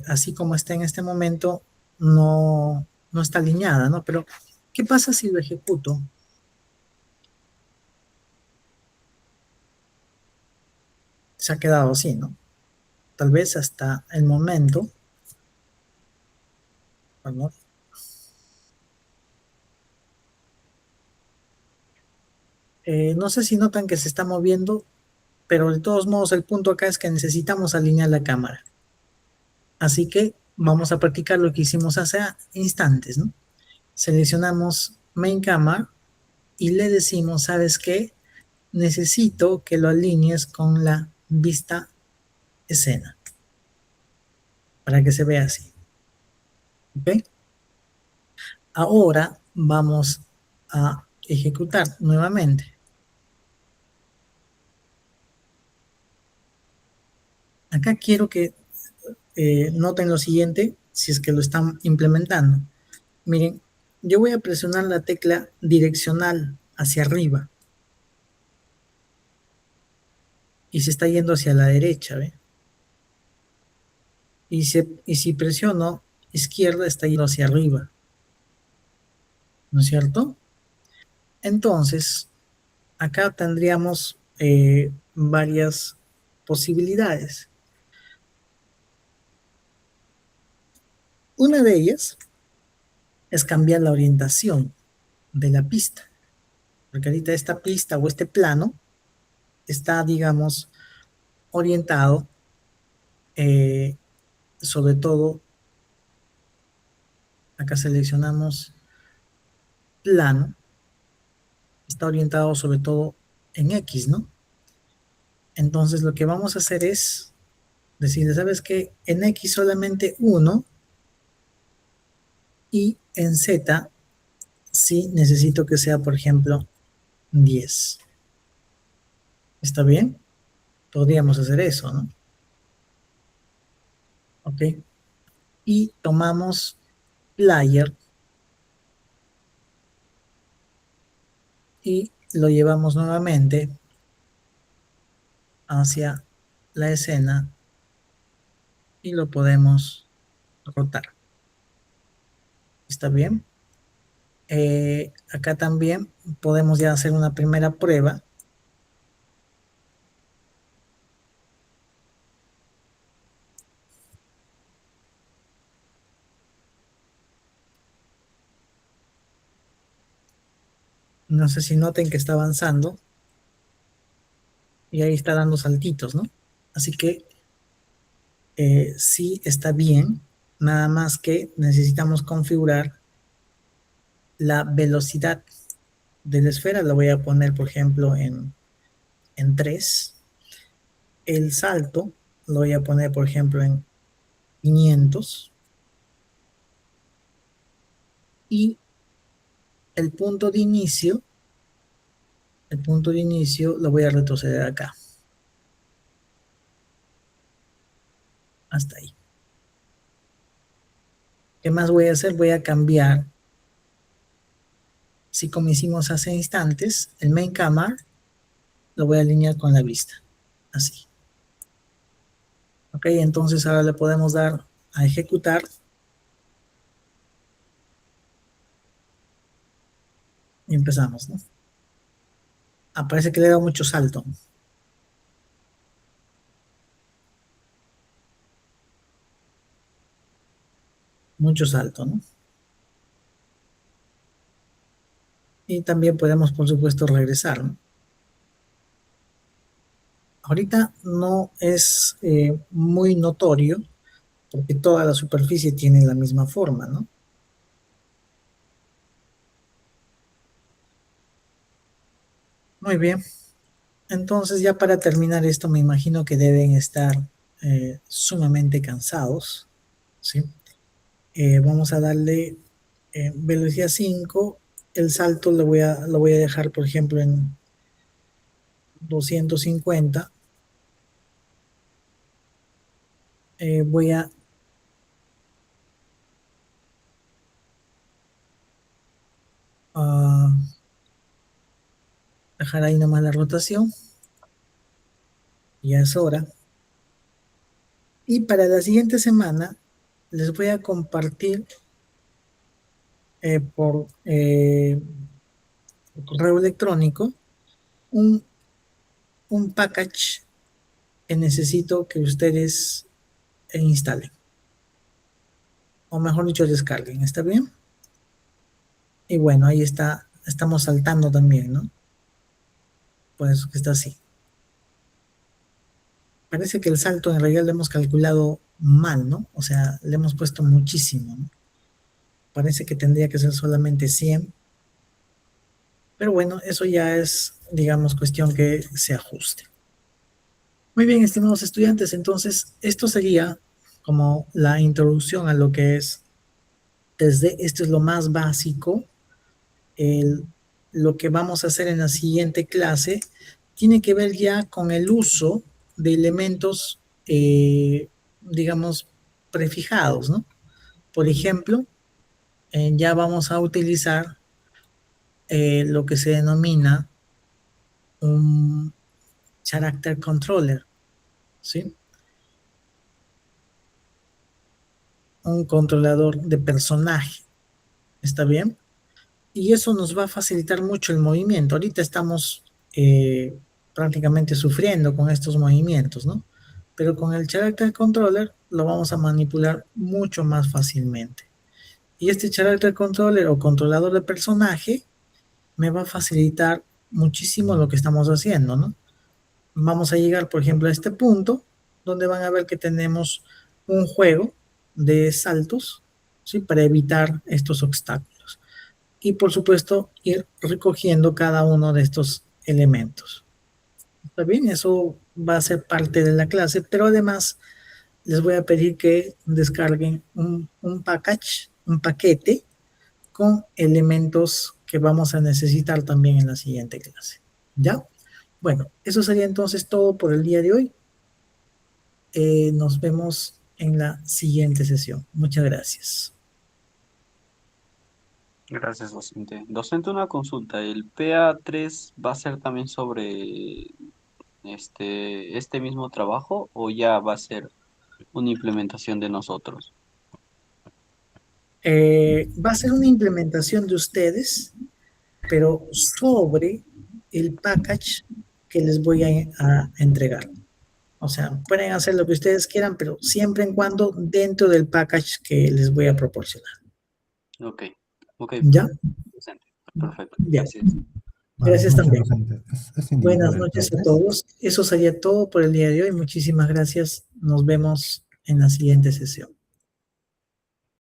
Speaker 1: así como está en este momento, no está alineada, ¿no? Pero, ¿qué pasa si lo ejecuto? Se ha quedado así, ¿no? Tal vez hasta el momento, perdón, no sé si notan que se está moviendo, pero de todos modos el punto acá es que necesitamos alinear la cámara. Así que vamos a practicar lo que hicimos hace instantes, ¿no? Seleccionamos Main Camera y le decimos, ¿sabes qué? Necesito que lo alinees con la vista escena para que se vea así. ¿Ok? Ahora vamos a ejecutar nuevamente. Acá quiero que noten lo siguiente, si es que lo están implementando. Miren, yo voy a presionar la tecla direccional hacia arriba y se está yendo hacia la derecha, ¿ve? Y si presiono izquierda, está yendo hacia arriba, ¿no es cierto? Entonces, acá tendríamos varias posibilidades. Una de ellas es cambiar la orientación de la pista, porque ahorita esta pista o este plano está, digamos, orientado sobre todo, acá seleccionamos plano, está orientado sobre todo en X, ¿no? Entonces lo que vamos a hacer es decirle, ¿sabes qué? En X solamente 1 y en Z sí necesito que sea, por ejemplo, 10. ¿Está bien? Podríamos hacer eso, ¿no? Ok. Y tomamos player y lo llevamos nuevamente hacia la escena y lo podemos rotar. ¿Está bien? Acá también podemos ya hacer una primera prueba. No sé si noten que está avanzando y ahí está dando saltitos, ¿no? Así que sí está bien, nada más que necesitamos configurar la velocidad de la esfera. La voy a poner, por ejemplo, en 3. El salto lo voy a poner, por ejemplo, en 500. Y el punto de inicio, lo voy a retroceder acá. Hasta ahí. ¿Qué más voy a hacer? Voy a cambiar, así como hicimos hace instantes, el main camera lo voy a alinear con la vista. Así. Ok, entonces ahora le podemos dar a ejecutar. Y empezamos, ¿no? Parece que le he dado mucho salto. Mucho salto, ¿no? Y también podemos, por supuesto, regresar, ¿no? Ahorita no es muy notorio porque toda la superficie tiene la misma forma, ¿no? Muy bien. Entonces, ya para terminar esto, me imagino que deben estar sumamente cansados, ¿sí? Vamos a darle velocidad 5. El salto lo voy a dejar, por ejemplo, en 250. Voy a dejar ahí nomás la rotación. Ya es hora. Y para la siguiente semana les voy a compartir por correo electrónico un, un package que necesito que ustedes instalen. O mejor dicho, descarguen. ¿Está bien? Y bueno, ahí está. Estamos saltando también, ¿no? Pues que está así. Parece que el salto en realidad lo hemos calculado mal, ¿no? O sea, le hemos puesto muchísimo, ¿no? Parece que tendría que ser solamente 100. Pero bueno, eso ya es, digamos, cuestión que se ajuste. Muy bien, estimados estudiantes, entonces esto sería como la introducción a lo que es, esto es lo más básico. Lo que vamos a hacer en la siguiente clase tiene que ver ya con el uso de elementos, digamos, prefijados, ¿no? Por ejemplo, ya vamos a utilizar lo que se denomina un character controller, ¿sí? Un controlador de personaje, ¿está bien? Y eso nos va a facilitar mucho el movimiento. Ahorita estamos prácticamente sufriendo con estos movimientos, ¿no? Pero con el character controller lo vamos a manipular mucho más fácilmente. Y este character controller o controlador de personaje me va a facilitar muchísimo lo que estamos haciendo, ¿no? Vamos a llegar, por ejemplo, a este punto donde van a ver que tenemos un juego de saltos, ¿sí? Para evitar estos obstáculos. Y por supuesto, ir recogiendo cada uno de estos elementos. ¿Está bien? Eso va a ser parte de la clase, pero además les voy a pedir que descarguen un package, un paquete con elementos que vamos a necesitar también en la siguiente clase. ¿Ya? Bueno, eso sería entonces todo por el día de hoy. Nos vemos en la siguiente sesión. Muchas gracias.
Speaker 5: Gracias, docente. Docente, una consulta. ¿El PA3 va a ser también sobre este mismo trabajo o ya va a ser una implementación de nosotros?
Speaker 1: Va a ser una implementación de ustedes, pero sobre el package que les voy a entregar. O sea, pueden hacer lo que ustedes quieran, pero siempre en cuando dentro del package que les voy a proporcionar.
Speaker 5: Ok, ok.
Speaker 1: ¿Ya?
Speaker 5: Docente. Perfecto.
Speaker 1: Bien.
Speaker 5: Gracias.
Speaker 1: Gracias también.
Speaker 6: Docente. Es individual
Speaker 1: Buenas
Speaker 6: el
Speaker 1: noches a
Speaker 6: PA3.
Speaker 1: todos. Eso sería todo por el día de hoy. Muchísimas gracias. Nos vemos en la siguiente sesión.